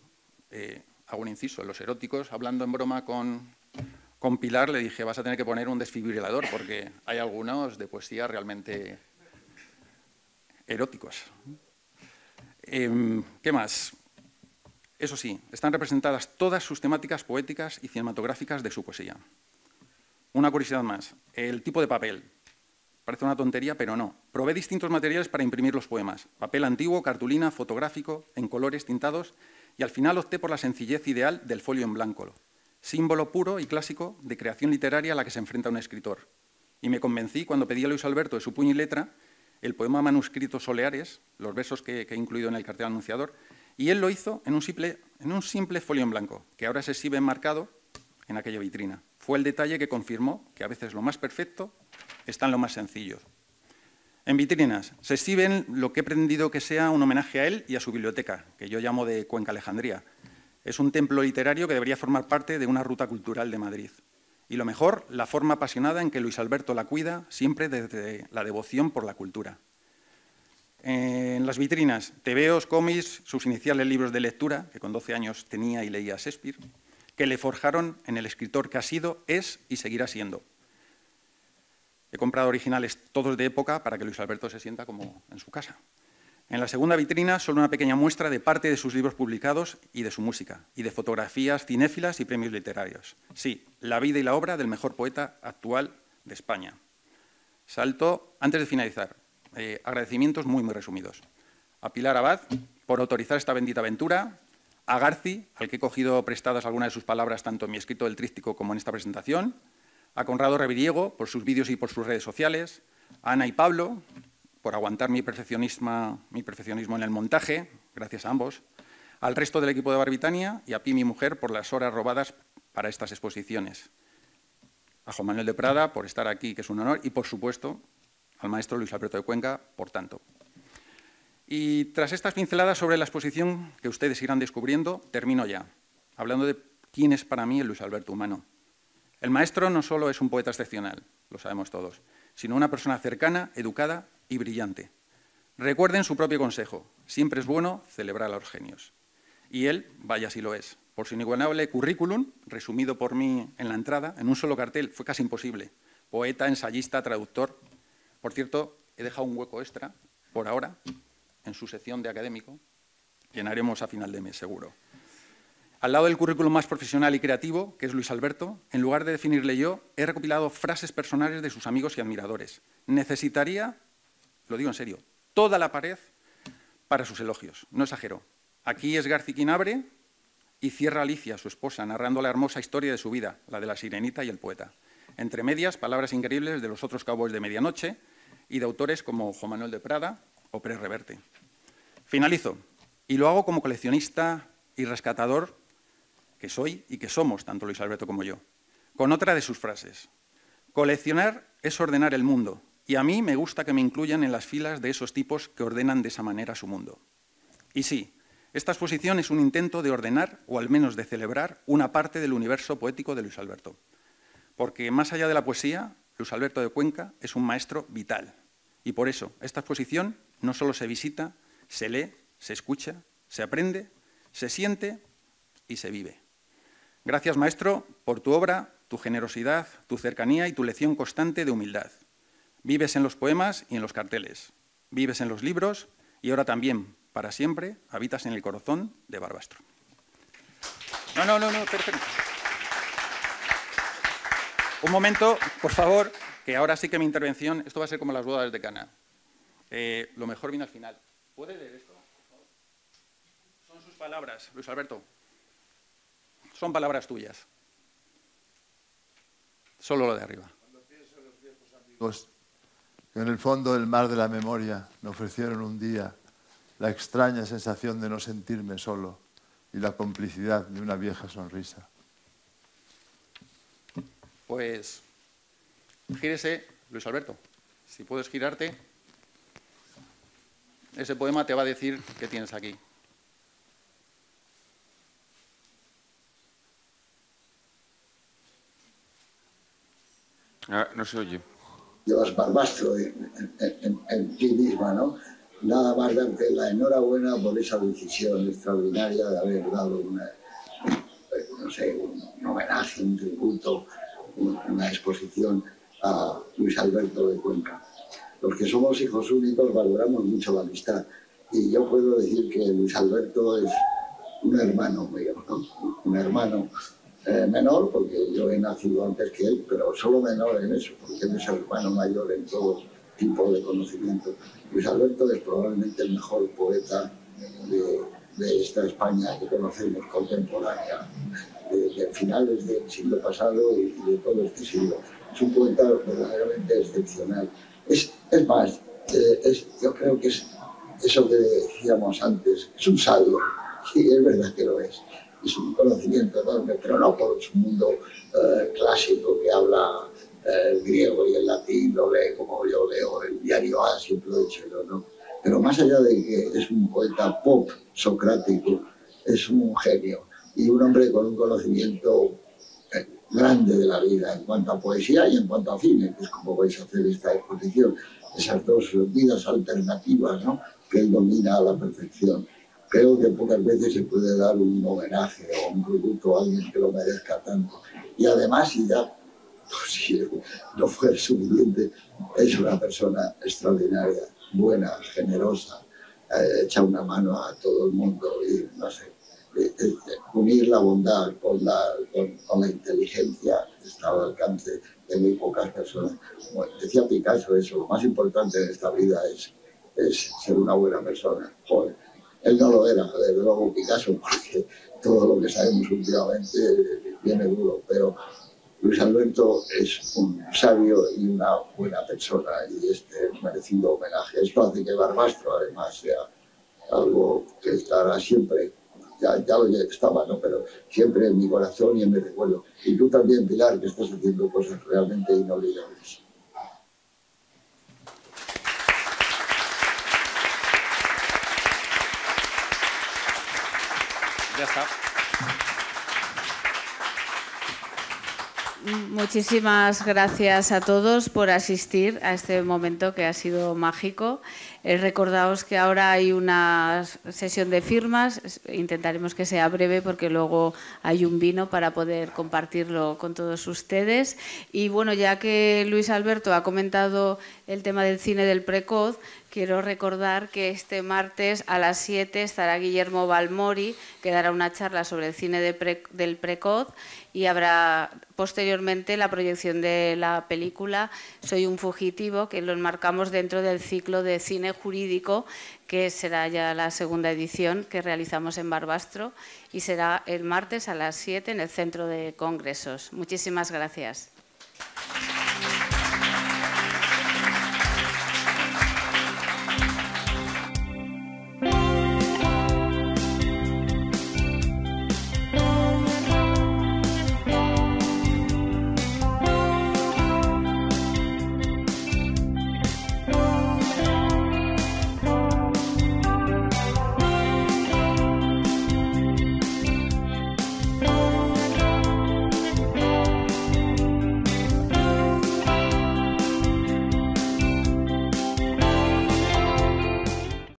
Hago un inciso, en los eróticos, hablando en broma con Pilar, le dije, vas a tener que poner un desfibrilador, porque hay algunos de poesía realmente eróticos. ¿Qué más? Eso sí, están representadas todas sus temáticas poéticas y cinematográficas de su poesía. Una curiosidad más, el tipo de papel. Parece una tontería, pero no. Probé distintos materiales para imprimir los poemas. Papel antiguo, cartulina, fotográfico, en colores tintados, y al final opté por la sencillez ideal del folio en blanco, símbolo puro y clásico de creación literaria a la que se enfrenta un escritor. Y me convencí cuando pedí a Luis Alberto de su puño y letra el poema manuscrito Soleares, los versos que he incluido en el cartel anunciador, y él lo hizo en un simple folio en blanco, que ahora se exhibe enmarcado en aquella vitrina. Fue el detalle que confirmó que a veces lo más perfecto está en lo más sencillo. En vitrinas se exhiben lo que he pretendido que sea un homenaje a él y a su biblioteca, que yo llamo de Cuenca Alejandría. Es un templo literario que debería formar parte de una ruta cultural de Madrid. Y lo mejor, la forma apasionada en que Luis Alberto la cuida, siempre desde la devoción por la cultura. En las vitrinas, tebeos, cómics, sus iniciales libros de lectura, que con 12 años tenía y leía Shakespeare, que le forjaron en el escritor que ha sido, es y seguirá siendo. He comprado originales todos de época para que Luis Alberto se sienta como en su casa. En la segunda vitrina, solo una pequeña muestra de parte de sus libros publicados y de su música, y de fotografías cinéfilas y premios literarios. Sí, la vida y la obra del mejor poeta actual de España. Salto, antes de finalizar, agradecimientos muy resumidos. A Pilar Abad, por autorizar esta bendita aventura, a Garci, al que he cogido prestadas algunas de sus palabras tanto en mi escrito del tríptico como en esta presentación, a Conrado Reviriego, por sus vídeos y por sus redes sociales, a Ana y Pablo, por aguantar mi perfeccionismo en el montaje, gracias a ambos, al resto del equipo de Barbitania y a Pi, mi mujer, por las horas robadas para estas exposiciones. A Juan Manuel de Prada, por estar aquí, que es un honor, y, por supuesto, al maestro Luis Alberto de Cuenca, por tanto. Y tras estas pinceladas sobre la exposición que ustedes irán descubriendo, termino ya, hablando de quién es para mí el Luis Alberto humano. El maestro no solo es un poeta excepcional, lo sabemos todos, sino una persona cercana, educada y brillante. Recuerden su propio consejo, siempre es bueno celebrar a los genios. Y él, vaya si lo es, por su inigualable currículum, resumido por mí en la entrada, en un solo cartel, fue casi imposible. Poeta, ensayista, traductor. Por cierto, he dejado un hueco extra, por ahora, en su sección de académico. Llenaremos a final de mes, seguro. Al lado del currículum más profesional y creativo, que es Luis Alberto, en lugar de definirle yo, he recopilado frases personales de sus amigos y admiradores. Necesitaría, lo digo en serio, toda la pared para sus elogios, no exagero. Aquí es Garci quien abre y cierra Alicia, su esposa, narrando la hermosa historia de su vida, la de la sirenita y el poeta. Entre medias, palabras increíbles de los otros cowboys de medianoche y de autores como Juan Manuel de Prada o Pérez Reverte. Finalizo, y lo hago como coleccionista y rescatador que soy y que somos, tanto Luis Alberto como yo, con otra de sus frases. Coleccionar es ordenar el mundo, y a mí me gusta que me incluyan en las filas de esos tipos que ordenan de esa manera su mundo. Y sí, esta exposición es un intento de ordenar, o al menos de celebrar, una parte del universo poético de Luis Alberto. Porque más allá de la poesía, Luis Alberto de Cuenca es un maestro vital. Y por eso, esta exposición no solo se visita, se lee, se escucha, se aprende, se siente y se vive. Gracias, maestro, por tu obra, tu generosidad, tu cercanía y tu lección constante de humildad. Vives en los poemas y en los carteles. Vives en los libros y ahora también, para siempre, habitas en el corazón de Barbastro. No, perfecto. Un momento, por favor, que ahora sí que mi intervención, esto va a ser como las bodas de Cana. Lo mejor viene al final. ¿Puede leer esto, por favor? Son sus palabras, Luis Alberto. Son palabras tuyas. Solo lo de arriba. Cuando pienso en los viejos amigos que en el fondo del mar de la memoria me ofrecieron un día la extraña sensación de no sentirme solo y la complicidad de una vieja sonrisa. Pues gírese, Luis Alberto. Si puedes girarte, ese poema te va a decir qué tienes aquí. No se oye. Llevas Barbastro en ti misma, ¿no? Nada más darte la enhorabuena por esa decisión extraordinaria de haber dado un homenaje, un tributo, una exposición a Luis Alberto de Cuenca. Los que somos hijos únicos valoramos mucho la amistad y yo puedo decir que Luis Alberto es un hermano mío, ¿no? Un hermano menor, porque yo he nacido antes que él, pero solo menor en eso, porque él es el hermano mayor en todo tipo de conocimiento. Luis Alberto es probablemente el mejor poeta de esta España que conocemos, contemporánea, de finales del siglo pasado y de todo este siglo. Es un poeta verdaderamente excepcional. Es más, yo creo que es eso que decíamos antes, es un sabio, sí, es verdad que lo es. Es un conocimiento enorme, pero no por su mundo clásico que habla el griego y el latín, lo lee como yo leo el diario A, siempre lo he dicho yo, ¿no? Pero más allá de que es un poeta pop socrático, es un genio y un hombre con un conocimiento grande de la vida en cuanto a poesía y en cuanto a cine, que es como vais a hacer esta exposición, esas dos vidas alternativas, ¿no?, que él domina a la perfección. Creo que pocas veces se puede dar un homenaje o un tributo a alguien que lo merezca tanto. Y además, si ya si no fuera suficiente, es una persona extraordinaria, buena, generosa, echa una mano a todo el mundo y, no sé, unir la bondad con la inteligencia está al alcance de muy pocas personas. Bueno, decía Picasso eso, lo más importante en esta vida es ser una buena persona. Joder, él no lo era, desde luego Picasso, porque todo lo que sabemos últimamente viene duro, pero Luis Alberto es un sabio y una buena persona y este merecido homenaje. Esto hace que Barbastro además sea algo que estará siempre, ya lo estaba, ¿no? Pero siempre en mi corazón y en mi recuerdo. Y tú también, Pilar, que estás haciendo cosas realmente inolvidables. Ya está. Muchísimas gracias a todos por asistir a este momento que ha sido mágico. Recordaos que ahora hay una sesión de firmas, intentaremos que sea breve porque luego hay un vino para poder compartirlo con todos ustedes. Y bueno, ya que Luis Alberto ha comentado el tema del cine del precoz, quiero recordar que este martes a las 7 estará Guillermo Balmori, que dará una charla sobre el cine del precoz, y habrá posteriormente la proyección de la película Soy un fugitivo, que lo enmarcamos dentro del ciclo de cine jurídico, que será ya la segunda edición que realizamos en Barbastro, y será el martes a las 7 en el Centro de Congresos. Muchísimas gracias.